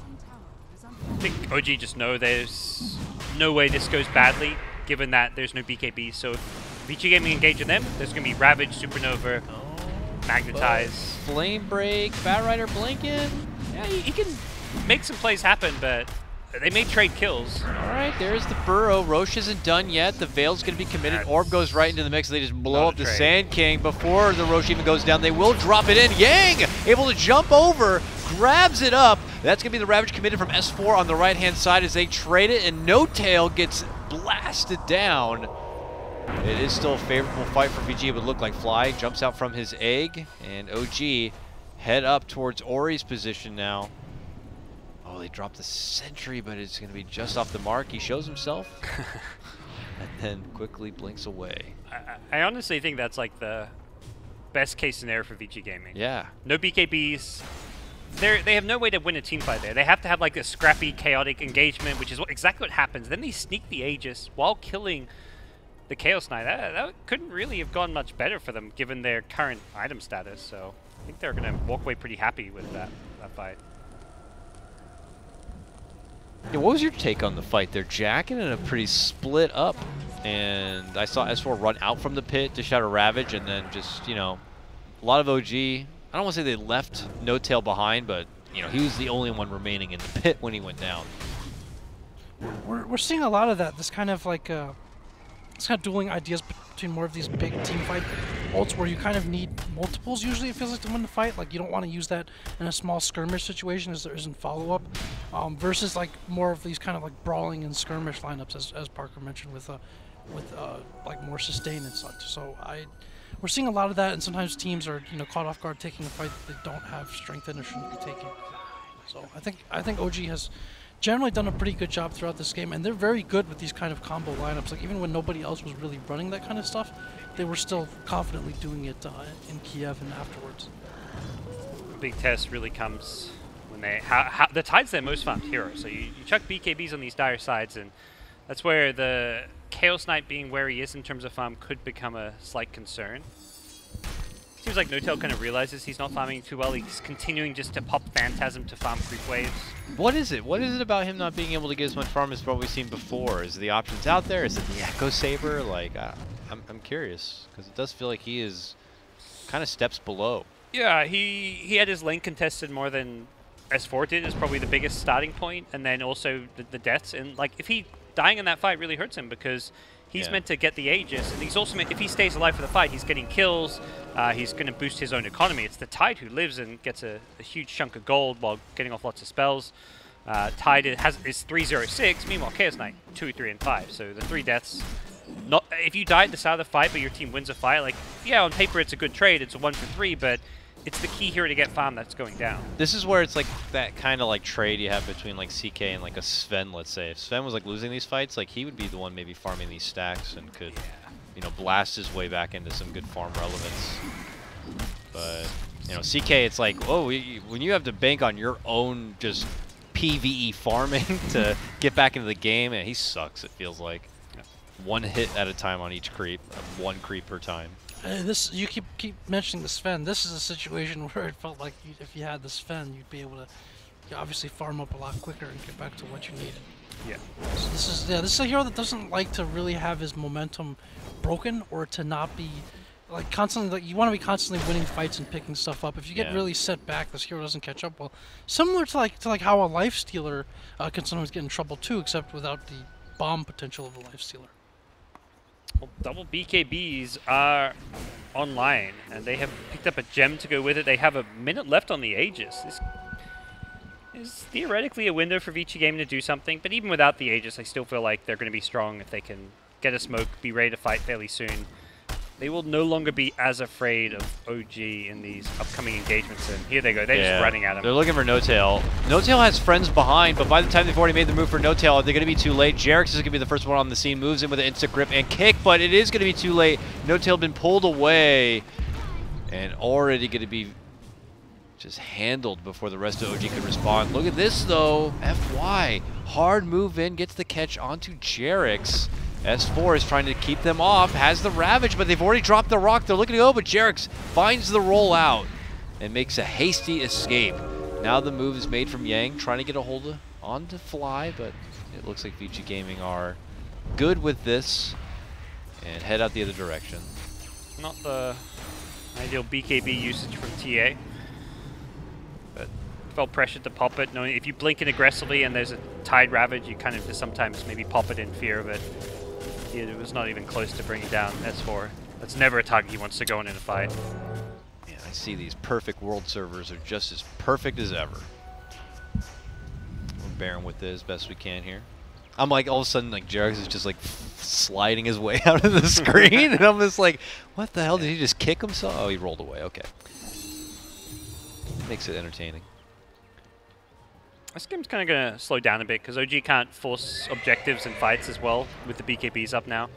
I think OG just know there's no way this goes badly, given that there's no BKB. So if VG Gaming engage in them, there's going to be Ravage, Supernova, Magnetize. Flame Break, Batrider blinking. Yeah, he can make some plays happen, but they may trade kills. All right, there's the burrow. Roche isn't done yet. The Veil's going to be committed. Orb goes right into the mix. They just blow up the Sand King before the Roche even goes down. They will drop it in. Yang able to jump over, grabs it up. That's going to be the Ravage committed from S4 on the right-hand side as they trade it, and No Tail gets blasted down. It is still a favorable fight for VG. It would look like Fly jumps out from his egg, and OG head up towards Ori's position now. Oh, they dropped the sentry, but it's going to be just off the mark. He shows himself, and then quickly blinks away. I honestly think that's like the best case scenario for VG Gaming. Yeah. No BKBs. They have no way to win a team fight there. They have to have like a scrappy, chaotic engagement, which is exactly what happens. Then they sneak the Aegis while killing the Chaos Knight. That couldn't really have gone much better for them, given their current item status. So I think they're going to walk away pretty happy with that fight. Yeah, what was your take on the fight there? Jack in a pretty split up, and I saw S4 run out from the pit to shatter Ravage, and then just, you know, a lot of OG. I don't want to say they left No Tail behind, but, you know, he was the only one remaining in the pit when he went down. We're seeing a lot of that. This kind of like this kind of dueling ideas between more of these big team fight ults where you kind of need multiples usually, it feels like, to win the fight. Like, you don't want to use that in a small skirmish situation as there isn't follow-up, versus like more of these kind of like brawling and skirmish lineups, as Parker mentioned, with like more sustain and such. So we're seeing a lot of that, and sometimes teams are, you know, caught off guard taking a fight that they don't have strength in or shouldn't be taking. So I think OG has generally done a pretty good job throughout this game, and they're very good with these kind of combo lineups. Like, even when nobody else was really running that kind of stuff, they were still confidently doing it in Kiev and afterwards. The big test really comes when they the Tide's their most farmed hero. So you chuck BKBs on these dire sides, and that's where the Chaos Knight being where he is in terms of farm could become a slight concern. Seems like No Tail kind of realizes he's not farming too well. He's continuing just to pop Phantasm to farm creep waves. What is it? What is it about him not being able to get as much farm as what we've seen before? Is the options out there? Is it the Echo Saber? Like, I'm curious, because it does feel like he is kind of steps below. Yeah, he had his lane contested more than S4 did, is probably the biggest starting point, and then also the deaths. And like, if he dying in that fight really hurts him, because he's meant to get the Aegis, and he's also meant, if he stays alive for the fight, he's getting kills, he's going to boost his own economy. It's the Tide who lives and gets a huge chunk of gold while getting off lots of spells. Tide is 306, meanwhile Chaos Knight 2, 3, and 5. So the 3 deaths. Not if you die at the start of the fight, but your team wins a fight, like, yeah, on paper it's a good trade, it's a 1 for 3, but it's the key hero to get farm that's going down. This is where it's like that kind of like trade you have between like CK and like a Sven, let's say. If Sven was like losing these fights, like he would be the one maybe farming these stacks and could, you know, blast his way back into some good farm relevance. But, you know, CK, it's like, oh, when you have to bank on your own just PvE farming to get back into the game, and he sucks, it feels like. Yeah. 1 hit at a time on each creep, 1 creep per time. This, you keep mentioning the Sven. This is a situation where it felt like if you had the Sven, you'd be able to obviously farm up a lot quicker and get back to what you needed. Yeah. So this is a hero that doesn't like to really have his momentum broken, or to not be like constantly, like, you want to be constantly winning fights and picking stuff up. If you get really set back, this hero doesn't catch up well. Similar to like how a life stealer can sometimes get in trouble too, except without the bomb potential of a life stealer. Well, double BKBs are online, and they have picked up a gem to go with it. They have a minute left on the Aegis. This is theoretically a window for VG Gaming to do something, but even without the Aegis, I still feel like they're going to be strong if they can get a smoke, be ready to fight fairly soon. They will no longer be as afraid of OG in these upcoming engagements, and here they go. They're just running at him. They're looking for No Tail. No Tail has friends behind, but by the time they've already made the move for No Tail, they're going to be too late. Jerix is going to be the first one on the scene, moves in with an instant grip and kick, but it is going to be too late. No Tail been pulled away, and already going to be just handled before the rest of OG could respond. Look at this though, FY. Hard move in, gets the catch onto Jerix. S4 is trying to keep them off, has the Ravage, but they've already dropped the rock. They're looking to go, but Jerix finds the rollout and makes a hasty escape. Now the move is made from Yang, trying to get a hold of onto Fly, but it looks like VG Gaming are good with this and head out the other direction. Not the ideal BKB usage from TA, but felt pressured to pop it, knowing if you blink it aggressively and there's a tied Ravage, you kind of just sometimes maybe pop it in fear of it. It was not even close to bringing down S4. That's never a target he wants to go in a fight. Yeah, I see these perfect world servers are just as perfect as ever. We're bearing with it as best we can here. I'm like, all of a sudden, like, Jerix is just like sliding his way out of the screen, and I'm just like, what the hell, did he just kick himself? Oh, he rolled away, okay. Makes it entertaining. This game's kind of going to slow down a bit because OG can't force objectives and fights as well with the BKBs up now.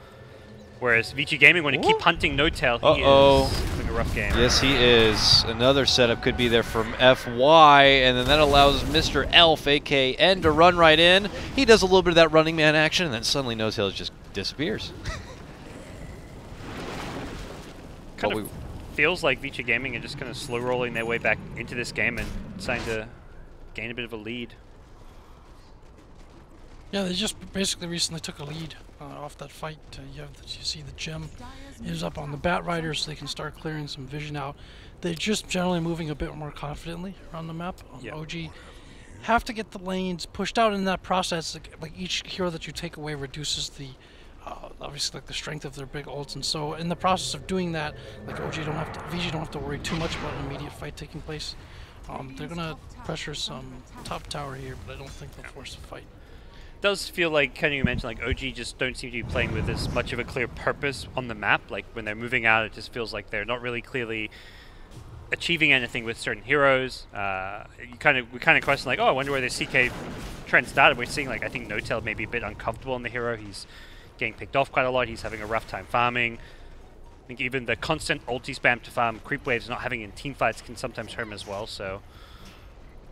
Whereas VG Gaming, when you keep hunting No Tail, he is having a rough game. Yes, he is. Another setup could be there from FY, and then that allows Mr. Elf, a.k.a. N, to run right in. He does a little bit of that running man action, and then suddenly No Tail just disappears. Kind of feels like VG Gaming are just kind of slow rolling their way back into this game and starting to gain a bit of a lead. Yeah, they just basically recently took a lead off that fight. You see the gem is up on the Bat Rider, so they can start clearing some vision out. They're just generally moving a bit more confidently around the map. OG have to get the lanes pushed out in that process. Like each hero that you take away reduces the obviously like the strength of their big ults, and so in the process of doing that, like VG don't have to worry too much about an immediate fight taking place. They're gonna pressure some top tower here, but I don't think they'll force a fight. Does feel like, kind of you mentioned, like OG just don't seem to be playing with as much of a clear purpose on the map. Like when they're moving out, it just feels like they're not really clearly achieving anything with certain heroes. We kind of question like, oh, I wonder where the CK trend started. We're seeing like, I think No Tail may be a bit uncomfortable on the hero. He's getting picked off quite a lot. He's having a rough time farming. I think even the constant ulti spam to farm creep waves not having in team fights can sometimes hurt him as well. So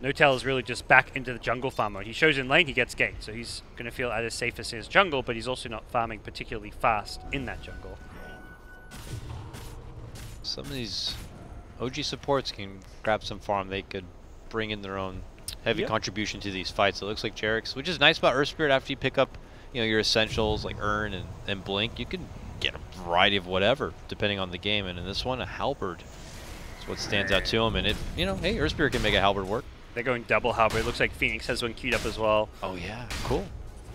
No Tail is really just back into the jungle farm mode. He shows in lane, he gets ganked, so he's going to feel as safe as his jungle, but he's also not farming particularly fast in that jungle. Some of these OG supports can grab some farm. They could bring in their own heavy contribution to these fights. It looks like Jerix, which is nice about Earth Spirit. After you pick up, your essentials like Urn and Blink, you can get a variety of whatever depending on the game. And in this one, a halberd is what stands out to him. And it, hey, Earth Spirit can make a halberd work. They're going double halberd. It looks like Phoenix has one queued up as well. Oh yeah, cool.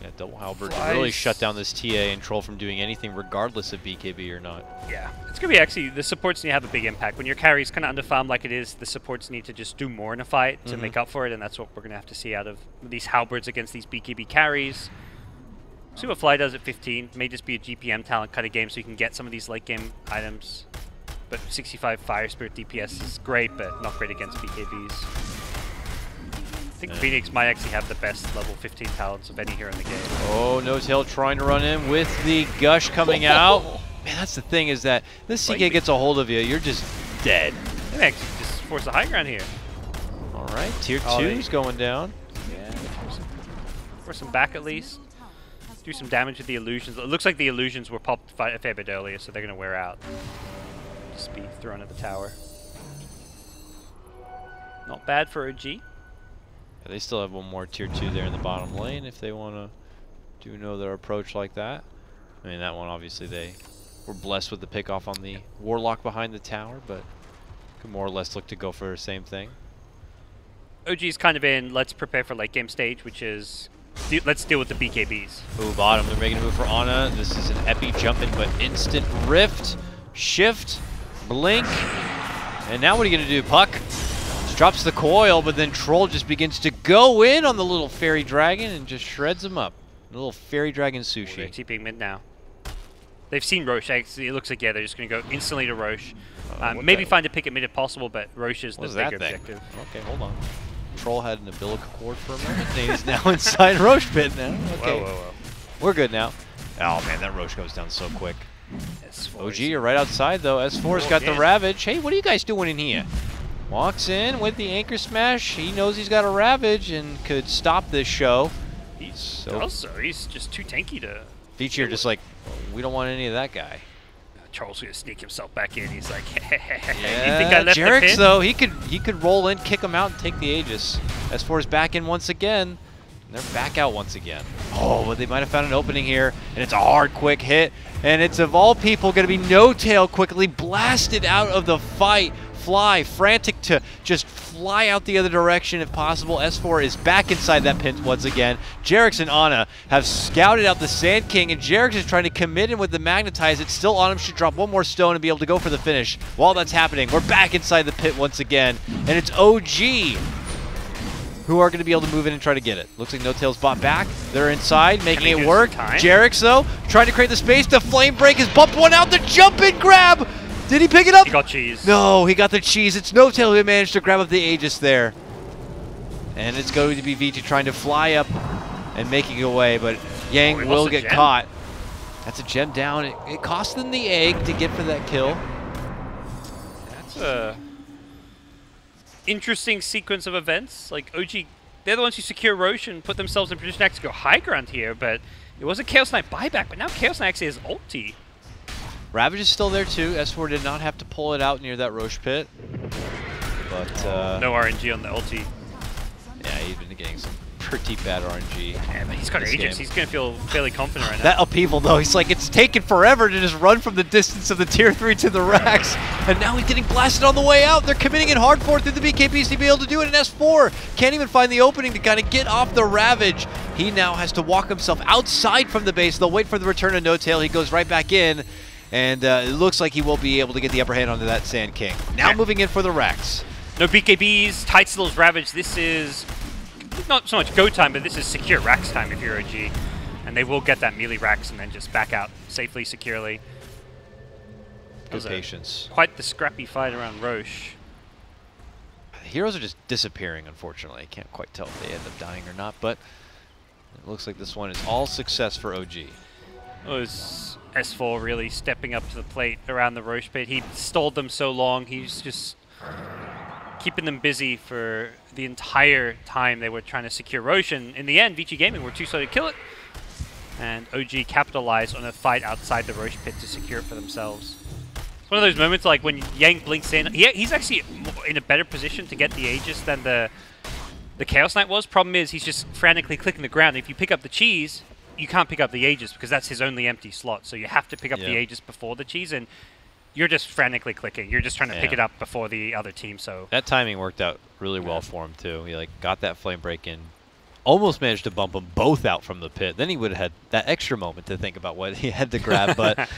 Yeah, double halberd to really shut down this TA and Troll from doing anything regardless of BKB or not. Yeah, it's going to be actually, the supports need to have a big impact. When your carry's kind of underfarmed like it is, the supports need to just do more in a fight to make up for it, and that's what we're going to have to see out of these halberds against these BKB carries. See what Fly does at 15. May just be a GPM talent kind of game so you can get some of these late game items. But 65 Fire Spirit DPS is great, but not great against BKBs. I think Phoenix might actually have the best level 15 talents of any hero in the game. Oh, No Tail trying to run in with the Gush coming out. Man, that's the thing, is that this CK gets a hold of you, you're just dead. They actually just force the high ground here. All right, tier 2's going down. Yeah, force them back at least. Do some damage with the illusions. It looks like the illusions were popped a fair bit earlier, so they're going to wear out. Just be thrown at the tower. Not bad for OG. Yeah, they still have one more tier 2 there in the bottom lane if they want to do another approach like that. I mean, that one obviously they were blessed with the pick off on the Warlock behind the tower, but could more or less look to go for the same thing. OG's kind of in let's prepare for late game stage, which is let's deal with the BKBs. Ooh, bottom. They're making a move for Ana. This is an epi jump in, but instant rift, shift, blink. And now what are you going to do, Puck? Just drops the coil, but then Troll just begins to go in on the little fairy dragon and just shreds him up. A little fairy dragon sushi. They're TPing mid now. They've seen Roche. Actually, it looks like, yeah, they're just going to go instantly to Roche. Maybe find a pick at mid if possible, but Roche is the bigger objective. Okay, hold on. Troll had an umbilical cord for a moment, and he's now inside Roche pit now. Okay. Whoa. We're good now. Oh man, that Roche goes down so quick. OG, you're right outside though. S4's got the Ravage. Hey, what are you guys doing in here? Walks in with the anchor smash. He knows he's got a Ravage and could stop this show. He's just too tanky to... Vici just like, we don't want any of that guy. Charles gonna sneak himself back in. He's like, yeah, you think I left the Jerix pin? though, he could roll in, kick him out, and take the Aegis. S4 is back in once again. And they're back out once again. Oh, but they might have found an opening here, and it's a hard, quick hit. And it's, of all people, going to be No Tail quickly blasted out of the fight. Fly, frantic to just fly out the other direction if possible. S4 is back inside that pin once again. Jerix and Ana have scouted out the Sand King, and Jerix is trying to commit him with the Magnetize. It's still on him, should drop one more stone and be able to go for the finish. While that's happening, we're back inside the pit once again, and it's OG who are going to be able to move in and try to get it. Looks like No Tail's bought back. They're inside, making it work. Jerix, though, trying to create the space. The Flame Break has bumped one out. The jump and grab! Did he pick it up? He got cheese. No, he got the cheese. It's No Tail who managed to grab up the Aegis there. And it's going to be Vici trying to fly up and making away, but Yang will get caught. That's a gem down. It cost them the egg to get for that kill. That's a interesting sequence of events. Like, OG, they're the ones who secure Roche and put themselves in position to go high ground here, but it was a Chaos Knight buyback, but now Chaos Knight actually has ulti. Ravage is still there too. S4 did not have to pull it out near that Roche pit. But no RNG on the ulti. Yeah, he's been getting some pretty bad RNG. Yeah, but he's got Aegis. He's going to feel fairly confident right now. That upheaval, though, he's like, it's taken forever to just run from the distance of the tier 3 to the racks. And now he's getting blasted on the way out. They're committing it hard for it through the BKBs to be able to do it. And S4 can't even find the opening to kind of get off the Ravage. He now has to walk himself outside from the base. They'll wait for the return of No Tail. He goes right back in. And it looks like he will be able to get the upper hand onto that Sand King. Now moving in for the racks. No BKBs, tight Stills Ravage. This is not so much go time, but this is secure racks time if you're OG. And they will get that melee racks and then just back out safely, securely. Good patience. Quite the scrappy fight around Roche. The heroes are just disappearing, unfortunately. I can't quite tell if they end up dying or not, but it looks like this one is all success for OG. It was S4 really stepping up to the plate around the Roche pit. He stalled them so long. He's just keeping them busy for the entire time they were trying to secure Roche. And in the end, Vici Gaming were too slow to kill it. And OG capitalized on a fight outside the Roche pit to secure it for themselves. It's one of those moments like when Yang blinks in. He's actually in a better position to get the Aegis than the Chaos Knight was. Problem is, he's just frantically clicking the ground. If you pick up the cheese, you can't pick up the Aegis because that's his only empty slot. So you have to pick up the Aegis before the cheese, and you're just frantically clicking. You're just trying to pick it up before the other team. So that timing worked out really well for him too. He like got that flame break in, almost managed to bump them both out from the pit. Then he would have had that extra moment to think about what he had to grab. But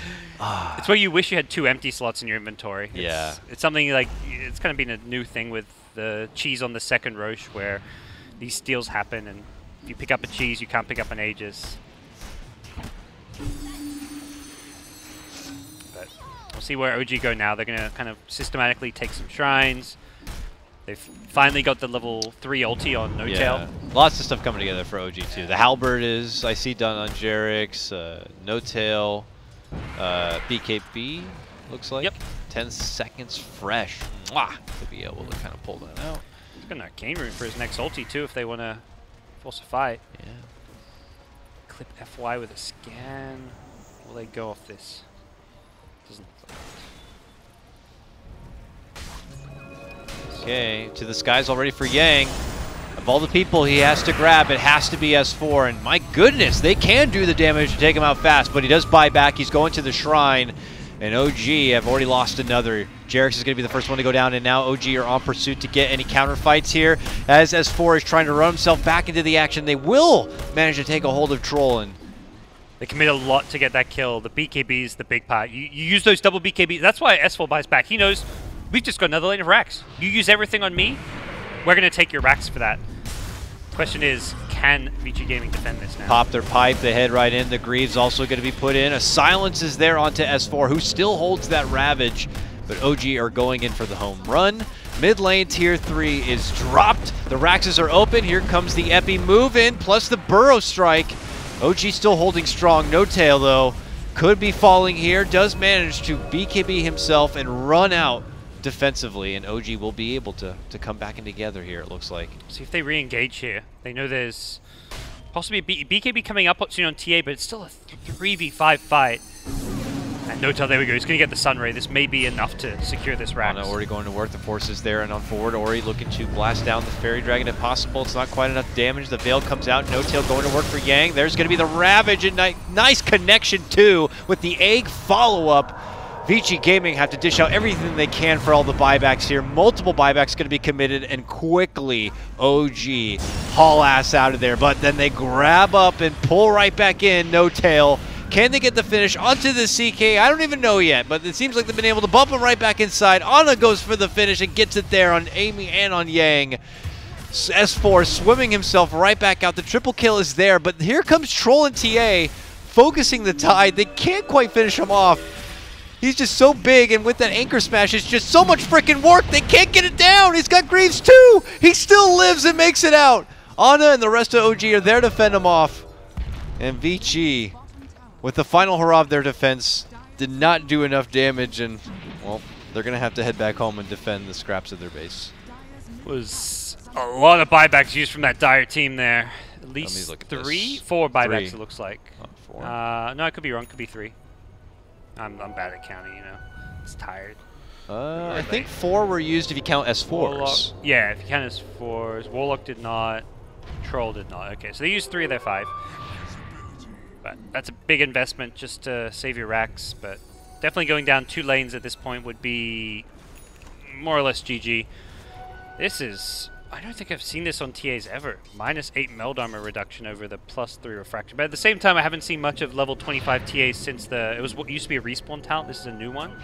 it's where you wish you had 2 empty slots in your inventory. It's something like it's kind of been a new thing with the cheese on the second Roche, where these steals happen, and if you pick up a cheese, you can't pick up an Aegis. But we'll see where OG go now. They're going to kind of systematically take some shrines. They've finally got the level 3 ulti on No Tail. Lots of stuff coming together for OG too. The Halberd is, I see, done on Jerix. No Tail. BKB, looks like. 10 seconds fresh. Mwah! To be able to kind of pull that out. He's got an arcane rune for his next ulti too if they want to force a fight. Yeah. Clip FY with a scan. Will they go off this? Doesn't look like it. Okay, to the skies already for Yang. Of all the people he has to grab, it has to be S4. And my goodness, they can do the damage to take him out fast, but he does buy back. He's going to the shrine. And OG have already lost another. Jerix is going to be the first one to go down, and now OG are on pursuit to get any counter fights here. As S4 is trying to run himself back into the action, they will manage to take a hold of Troll. And they commit a lot to get that kill. The BKB is the big part. You use those double BKBs. That's why S4 buys back. He knows we've just got another lane of racks. You use everything on me, we're going to take your racks for that. Question is, can Vici Gaming defend this now? Pop their pipe, they head right in. The Greaves also going to be put in. A silence is there onto S4, who still holds that Ravage, but OG are going in for the home run. Mid lane tier 3 is dropped. The Raxes are open. Here comes the Epi move in, plus the Burrow Strike. OG still holding strong. No Tail, though, could be falling here. Does manage to BKB himself and run out defensively, and OG will be able to come back in together here, it looks like. See if they re-engage here. They know there's possibly a BKB coming up soon on TA, but it's still a 3v5 fight. And Notel, there we go. He's going to get the Sunray. This may be enough to secure this Rax. Ana already going to work the forces there, and on forward, Ori looking to blast down the Fairy Dragon if possible. It's not quite enough damage. The Veil comes out. No-Tail going to work for Yang. There's going to be the Ravage, and nice connection, too, with the Egg follow-up. Vici Gaming have to dish out everything they can for all the buybacks here. Multiple buybacks going to be committed, and quickly OG haul ass out of there. But then they grab up and pull right back in. No-Tail. Can they get the finish onto the CK? I don't even know yet, but it seems like they've been able to bump him right back inside. Ana goes for the finish and gets it there on Amy and on Yang. S4 swimming himself right back out. The triple kill is there, but here comes Troll and TA focusing the Tide. They can't quite finish him off. He's just so big, and with that anchor smash, it's just so much freaking work. They can't get it down. He's got Greaves too. He still lives and makes it out. Ana and the rest of OG are there to fend him off. And Vici, with the final hurrah of their defense, did not do enough damage, and, well, they're going to have to head back home and defend the scraps of their base. Was a lot of buybacks used from that Dire team there. At least look at 4 buybacks, it looks like. Oh, 4. No, I could be wrong. Could be 3. I'm bad at counting, you know. It's tired. I think 4 were used if you count S4s. Warlock, yeah, if you count S4s. Warlock did not. Troll did not. Okay, so they used 3 of their 5. But that's a big investment just to save your racks. But definitely going down 2 lanes at this point would be more or less GG. This is... I don't think I've seen this on TAs ever. -8 meld armor reduction over the +3 refraction. But at the same time, I haven't seen much of level 25 TAs since it was what used to be a respawn talent. This is a new one.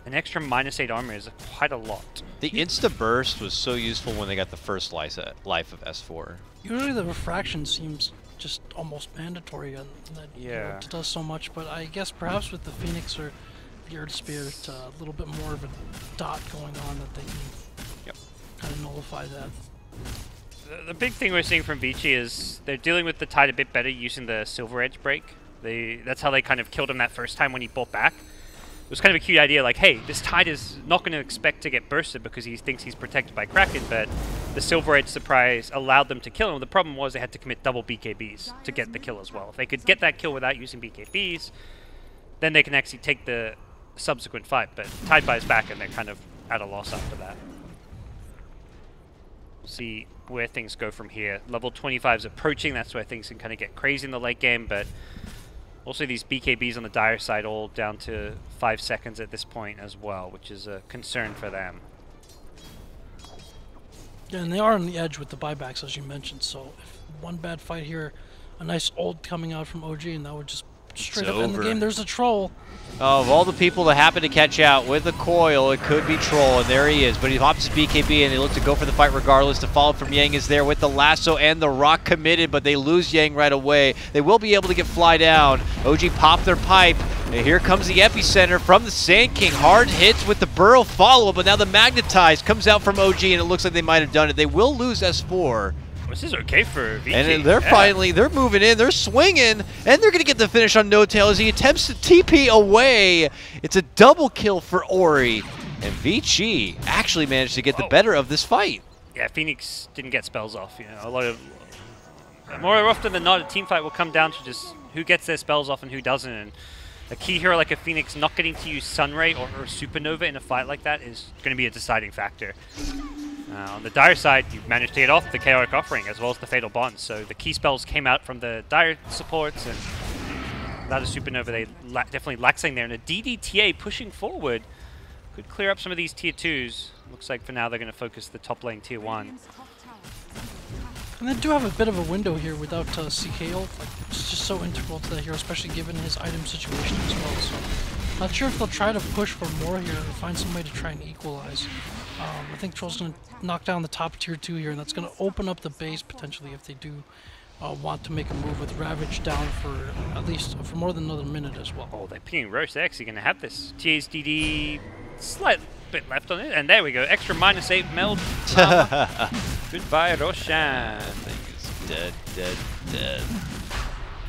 An extra -8 armor is quite a lot. The Insta Burst was so useful when they got the first life of S4. Usually the refraction seems just almost mandatory, and that it does so much. But I guess perhaps with the Phoenix or the Earth Spirit, a little bit more of a dot going on that they can kind of nullify that. The big thing we're seeing from Vici is they're dealing with the Tide a bit better using the Silver Edge break. That's how they kind of killed him that first time when he bought back. It was kind of a cute idea, like, hey, this Tide is not going to expect to get bursted because he thinks he's protected by Kraken, but the Silver Edge surprise allowed them to kill him. The problem was they had to commit double BKBs to get the kill as well. If they could get that kill without using BKBs, then they can actually take the subsequent fight, but Tide buys back and they're kind of at a loss after that. We'll see where things go from here. Level 25 is approaching, that's where things can kind of get crazy in the late game, but also these BKBs on the Dire side all down to 5 seconds at this point as well, which is a concern for them. Yeah, and they are on the edge with the buybacks, as you mentioned, so if one bad fight here, a nice ult coming out from OG, and that would just straight up end the game. There's a Troll. Of all the people that happen to catch out with a coil, it could be Troll, and there he is. But he hops his BKB, and they look to go for the fight regardless. The follow from Yang is there with the lasso and the rock committed, but they lose Yang right away. They will be able to get fly down. OG pop their pipe, and here comes the epicenter from the Sand King. Hard hits with the Burrow follow-up, but now the Magnetize comes out from OG, and it looks like they might have done it. They will lose S4. This is okay for Vici. And they're finally, they're moving in, they're swinging, and they're going to get the finish on No-Tail as he attempts to TP away. It's a double kill for Ori, and Vici actually managed to get the better of this fight. Yeah, Phoenix didn't get spells off. You know, a lot of more often than not, a team fight will come down to just who gets their spells off and who doesn't. And a key hero like a Phoenix not getting to use Sunray or Supernova in a fight like that is going to be a deciding factor. On the Dire side, you managed to get off the Chaotic Offering as well as the Fatal Bond, so the key spells came out from the Dire supports, and without a Supernova, they definitely laxing there. And a DDTA pushing forward could clear up some of these Tier 2s. Looks like for now they're going to focus the top lane Tier 1. And they do have a bit of a window here without CK ult. Like, it's just so integral to that hero, especially given his item situation as well. So, not sure if they'll try to push for more here or find some way to try and equalize. I think Troll's going to knock down the top Tier 2 here, and that's going to open up the base potentially if they do want to make a move with Ravage down for at least for more than another minute as well. Oh, they're pinging Roche. They're actually going to have this. TA's DD, slight bit left on it, and there we go. Extra -8 meld. Goodbye, Roshan. Thing is dead, dead, dead.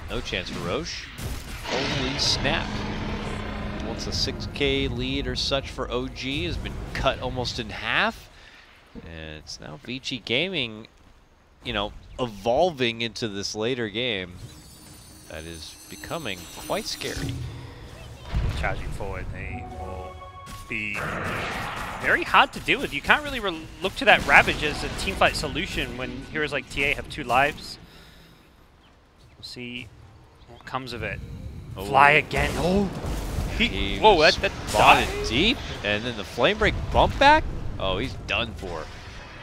No chance for Roche. Holy snap. Well, Once a 6K lead or such for OG has been cut almost in half. And it's now Vici Gaming, you know, evolving into this later game that is becoming quite scary. Charging forward, they will be very hard to deal with. You can't really look to that Ravage as a teamfight solution when heroes like TA have 2 lives. We'll see what comes of it. Oh. Fly again. Oh, whoa, that spotted died? deep, and then the flame break bump back. Oh, he's done for.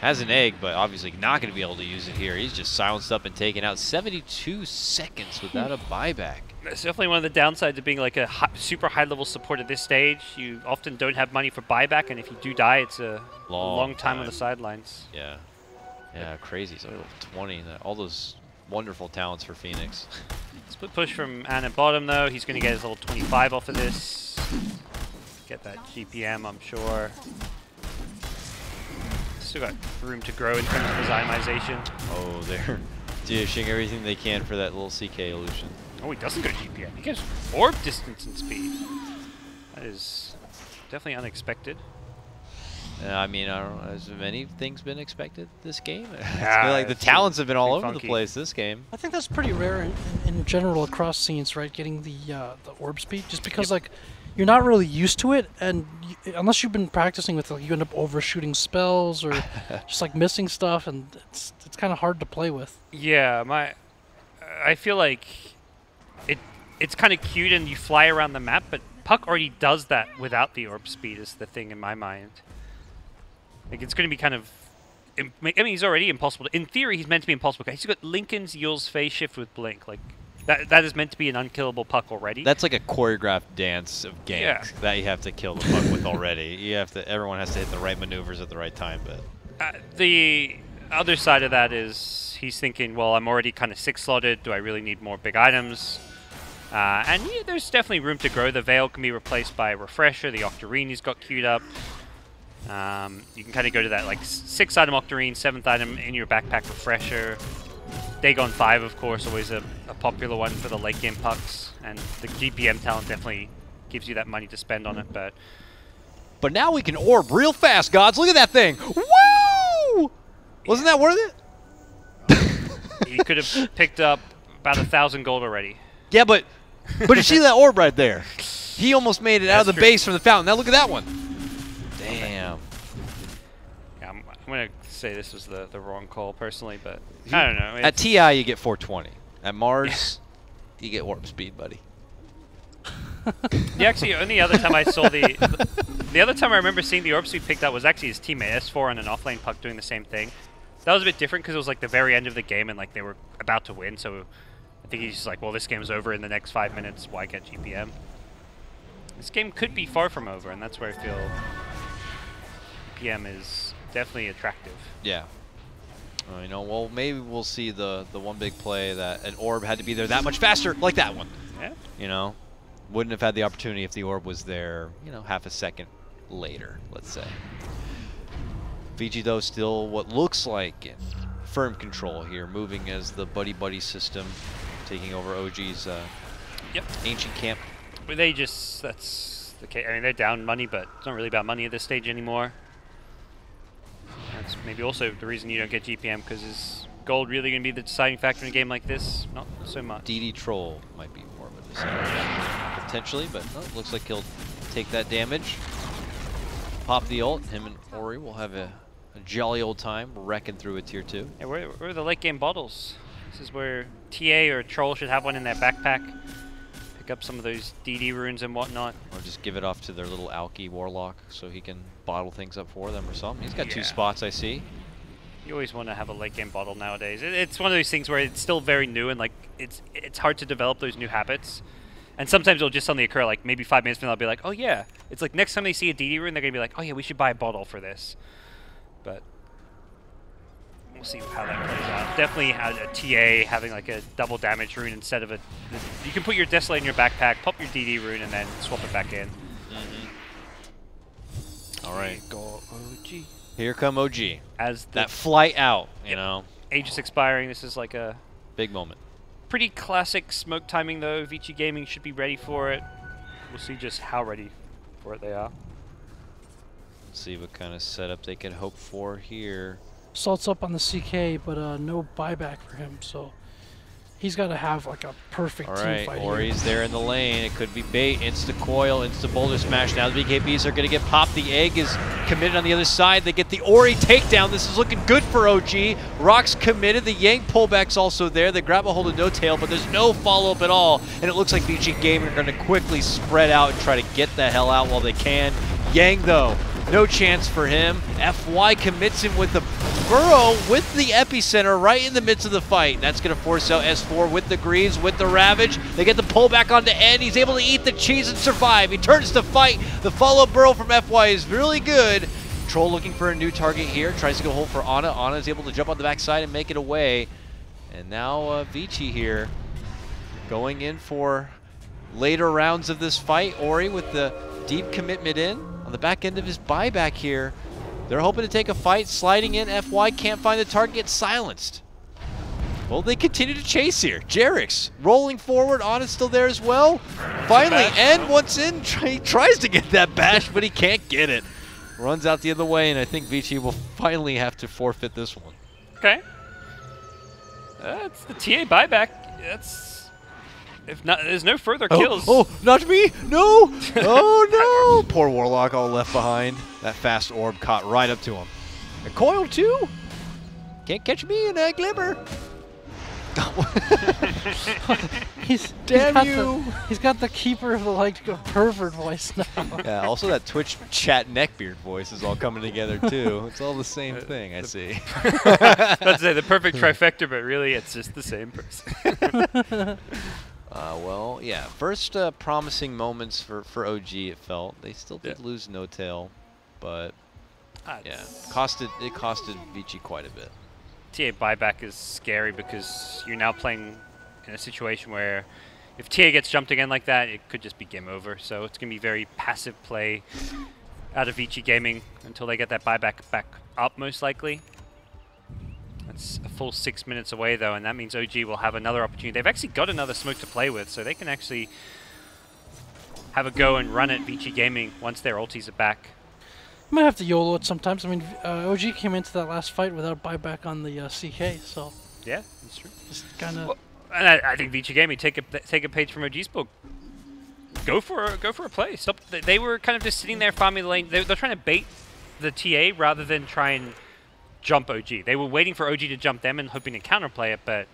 Has an egg, but obviously not going to be able to use it here. He's just silenced up and taken out. 72 seconds without a buyback. That's definitely one of the downsides of being like a super high-level support at this stage. You often don't have money for buyback, and if you do die, it's a long time on the sidelines. Yeah. Yeah, crazy. So level 20. All those wonderful talents for Phoenix. Split push from Anna bottom, though. He's going to get his level 25 off of this. Get that GPM, I'm sure. Still got room to grow in terms of his itemization. Oh, they're dishing everything they can for that little CK illusion. Oh, he doesn't go GPM. He gets orb distance and speed. That is definitely unexpected. I mean, I don't know. Has many things been expected this game? I Yeah, feel like the talents have been all over funky. the place this game. I think that's pretty rare in general across scenes, right? Getting the orb speed, just because like you're not really used to it, and unless you've been practicing with, like, you end up overshooting spells or just like missing stuff, and it's kind of hard to play with. Yeah, I feel like it's kind of cute and you fly around the map, but Puck already does that without the orb speed is the thing in my mind. Like, it's going to be kind of... I mean, he's already impossible. In theory, he's meant to be impossible. He's got Lincoln's Yule's phase shift with Blink. Like, that is meant to be an unkillable Puck already. That's like a choreographed dance of ganks that you have to kill the Puck with already. You have to. Everyone has to hit the right maneuvers at the right time. But the other side of that is he's thinking, well, I'm already kind of 6-slotted. Do I really need more big items? And yeah, there's definitely room to grow. The Veil can be replaced by a Refresher. The Octarine's got queued up. You can kind of go to that like 6-item Octarine, 7th item in your backpack Refresher. Dagon 5, of course, always a popular one for the late game Pucks. And the GPM talent definitely gives you that money to spend on it. But now we can orb real fast, gods. Look at that thing. Woo! Wasn't that worth it? He could have picked up about 1,000 gold already. Yeah, but you see that orb right there? He almost made it out of the base from the fountain. Now look at that one. Damn. Yeah, I'm going to say this was the wrong call personally, but I don't know. At TI, you get 420. At Mars, you get warp speed, buddy. Yeah, actually, only other time I saw the other time I remember seeing the orb speed picked up was actually his teammate S4 on an offlane Puck doing the same thing. That was a bit different because it was like the very end of the game and like they were about to win, so I think he's just like, well, this game's over in the next 5 minutes. Why get GPM? This game could be far from over, and that's where I feel GPM is definitely attractive. Yeah. You know, well, maybe we'll see the one big play that an orb had to be there that much faster, like that one. Yeah. You know, wouldn't have had the opportunity if the orb was there, you know, half a second later, let's say. Vici, though, still what looks like in firm control here, moving as the buddy-buddy system, taking over OG's ancient camp. But they just, that's the case. I mean, they're down money, but it's not really about money at this stage anymore. That's maybe also the reason you don't get GPM, because is gold really going to be the deciding factor in a game like this? Not so much. DD Troll might be more of a deciding factor, potentially, but looks like he'll take that damage. Pop the ult. Him and Ori will have a jolly old time wrecking through a tier 2. Yeah, where are the late game bottles? This is where TA or Troll should have one in their backpack. Pick up some of those DD runes and whatnot. Or just give it off to their little Alki Warlock so he can bottle things up for them or something. He's got 2 spots, I see. You always want to have a late game bottle nowadays. It's one of those things where it's still very new and like it's hard to develop those new habits. And sometimes it'll just suddenly occur, like maybe 5 minutes from now, they'll be like, oh yeah. It's like next time they see a DD rune, they're going to be like, oh yeah, we should buy a bottle for this. But we'll see how that plays out. Definitely a TA having like a double damage rune instead of a... You can put your Desolate in your backpack, pop your DD rune, and then swap it back in. All right. Go OG. Here come OG. As that flight out, you know. Age is expiring. This is like a... big moment. Pretty classic smoke timing, though. Vici Gaming should be ready for it. we'll see just how ready for it they are. See what kind of setup they can hope for here. Salt's up on the CK, but no buyback for him, so he's got to have like a perfect team fight Ori's here. there in the lane. It could be bait. Insta coil, insta boulder smash. Now the BKBs are going to get popped. The egg is committed on the other side. They get the Ori takedown. This is looking good for OG. Rock's committed. The Yang pullback's also there. They grab a hold of No Tail, but there's no follow-up at all. And it looks like VG Gaming are going to quickly spread out and try to get the hell out while they can. Yang, though, no chance for him. FY commits him with the burrow with the epicenter right in the midst of the fight. That's going to force out S4 with the Greaves, with the Ravage. They get the pullback onto N. He's able to eat the cheese and survive. He turns to fight. The follow-up burrow from FY is really good. Troll looking for a new target here. Tries to go hold for Ana. Ana is able to jump on the backside and make it away. And now Vici here going in for later rounds of this fight. Ori with the deep commitment in on the back end of his buyback here. They're hoping to take a fight, sliding in. FY can't find the target, gets silenced. Well, they continue to chase here. Jerix rolling forward, Ana's still there as well. Finally, N once in, he tries to get that bash, but he can't get it. Runs out the other way, and I think Vici will finally have to forfeit this one. Okay. That's the TA buyback. That's... If not, there's no further kills. Oh, not me! No! Oh no! Poor Warlock all left behind. That fast orb caught right up to him. A coil too? Can't catch me in a glimmer. Damn you! He's got the keeper of the like pervert voice now. Yeah, also that Twitch chat neckbeard voice is all coming together too. It's all the same thing, I see. Let's say the perfect trifecta, but really it's just the same person. Well, yeah, first promising moments for OG, it felt. They still did lose No Tail, but yeah, it costed Vici quite a bit. TA buyback is scary because you're now playing in a situation where if TA gets jumped again like that, it could just be game over. So it's going to be very passive play out of Vici Gaming until they get that buyback back up, most likely. That's a full 6 minutes away, though, and that means OG will have another opportunity. They've actually got another smoke to play with, so they can actually have a go and run at Vici Gaming once their ultis are back. You might have to YOLO it sometimes. I mean, OG came into that last fight without buyback on the CK, so... Yeah, that's true. Just kind of... Well, and I think Vici Gaming, take a page from OG's book. Go for a play. Stop. They were kind of just sitting there farming the lane. They're trying to bait the TA rather than try and jump OG. They were waiting for OG to jump them and hoping to counterplay it, but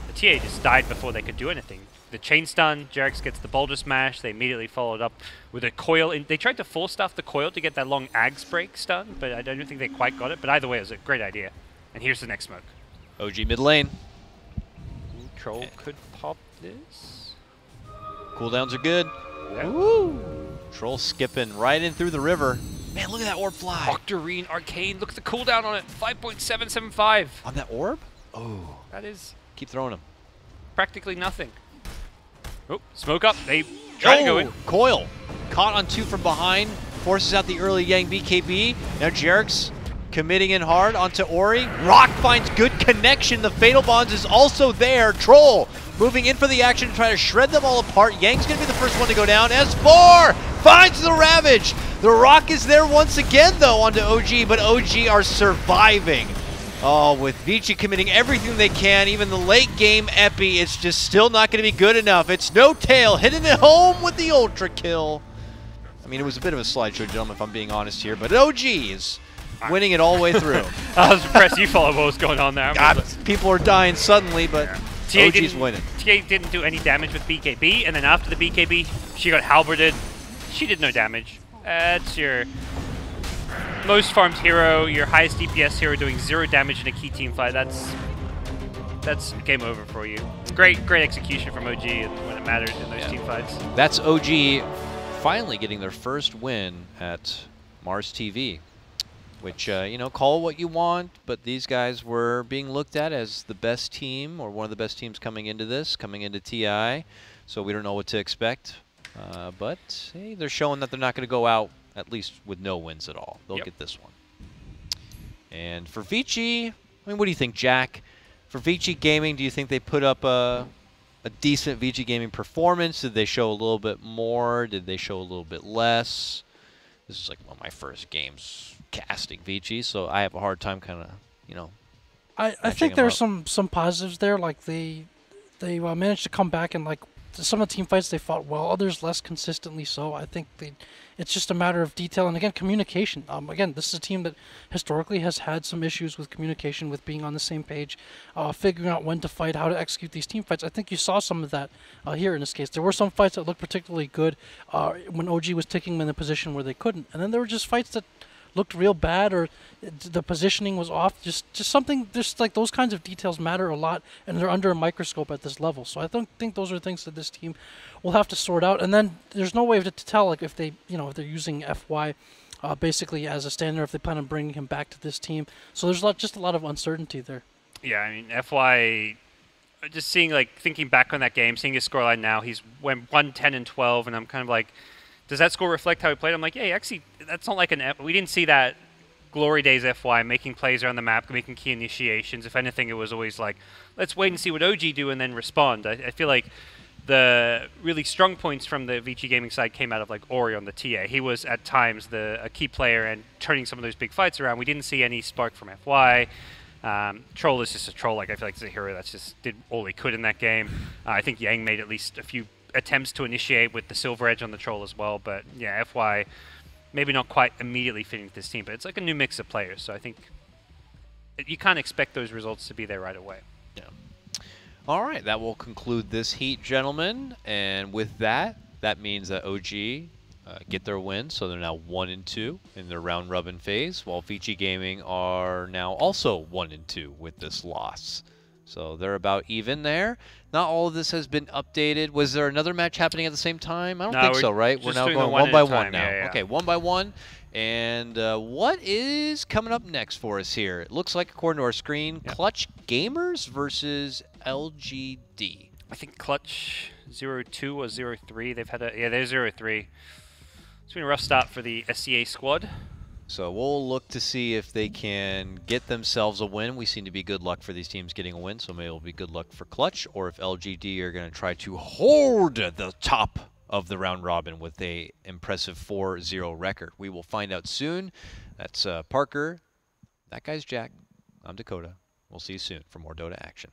the TA just died before they could do anything. The chain stun, Jerix gets the boulder smash. They immediately followed up with a coil. They tried to full stuff the coil to get that long Ags break stun, but I don't think they quite got it. But either way, it was a great idea. And here's the next smoke. OG mid lane. Ooh, Troll could pop this. Cooldowns are good. Yeah. Woo! Troll skipping right in through the river. Man, look at that orb fly. Octarine Arcane, look at the cooldown on it. 5.775. On that orb? Oh. That is Keep throwing him. practically nothing. Oh, smoke up. They try to go in. Coil. Caught on two from behind. Forces out the early Yang BKB. Now Jerix committing in hard onto Ori. Rock finds good connection. The Fatal Bonds is also there. Troll moving in for the action to try to shred them all apart. Yang's going to be the first one to go down. S4 finds the Ravage. The Rock is there once again, though, onto OG, but OG are surviving. Oh, with Vici committing everything they can, even the late game Epi, it's just still not going to be good enough. It's No Tail hitting it home with the Ultra kill. I mean, it was a bit of a slideshow, gentlemen, if I'm being honest here, but OG is winning it all the way through. I was impressed you followed what was going on there. People are dying suddenly, but TA OG's winning. TA didn't do any damage with BKB, and then after the BKB, she got halberded. She did no damage. That's your most farmed hero, your highest DPS hero doing 0 damage in a key team fight. That's game over for you. Great execution from OG when it mattered in those team fights. That's OG finally getting their first win at Mars TV, which, you know, call what you want, but these guys were being looked at as the best team, or one of the best teams coming into this, coming into TI, so we don't know what to expect. But hey, they're showing that they're not going to go out, at least with no wins at all. They'll get this one. And for Vici, I mean, what do you think, Jack? For Vici Gaming, do you think they put up a a decent VG Gaming performance? Did they show a little bit more? Did they show a little bit less? This is like one of my first games casting VG, so I have a hard time kind of, you know. I think there's some positives there. Like they managed to come back and like some of the team fights they fought well, others less consistently so. I think it's just a matter of detail and again communication. Again, this is a team that historically has had some issues with communication, with being on the same page, figuring out when to fight, how to execute these team fights. I think you saw some of that here in this case. There were some fights that looked particularly good when OG was taking them in a position where they couldn't, and then there were just fights that looked real bad or the positioning was off. Just something, just like those kinds of details matter a lot, and they're under a microscope at this level. So I don't think those are things that this team will have to sort out. And then there's no way to tell like if they, if they're using FY basically as a standard, if they plan on bringing him back to this team. So there's just a lot of uncertainty there. Yeah, I mean FY. Just thinking back on that game, seeing his scoreline now, he's went 1-10-12, and I'm kind of like, does that score reflect how he played? I'm like, yeah, actually, that's not like we didn't see that glory days FY making plays around the map, making key initiations. If anything, it was always like, let's wait and see what OG do and then respond. I feel like the really strong points from the VG Gaming side came out of like Ori on the TA. He was at times a key player and turning some of those big fights around. We didn't see any spark from FY. Troll is just a troll. Like I feel like it's a hero that just did all he could in that game. I think Yang made at least a few attempts to initiate with the Silver Edge on the Troll as well, but yeah, FY maybe not quite immediately fitting this team, but it's like a new mix of players, so I think you can't expect those results to be there right away. Yeah. All right, that will conclude this heat, gentlemen, and with that means that OG get their win, so they're now 1-2 in their round robin phase, while VG Gaming are now also 1-2 with this loss. So they're about even there. Not all of this has been updated. Was there another match happening at the same time? I don't think so, right? We're now going one by one now. Yeah. Okay, one by one. And what is coming up next for us here? It looks like, according to our screen, Clutch Gamers versus LGD. I think Clutch 0-2 or 0-3. They've had they're 0-3. It's been a rough start for the SCA squad. So we'll look to see if they can get themselves a win. We seem to be good luck for these teams getting a win, so maybe it'll be good luck for Clutch, or if LGD are going to try to hold the top of the round robin with a impressive 4-0 record. We will find out soon. That's Parker. That guy's Jack. I'm Dakota. We'll see you soon for more Dota action.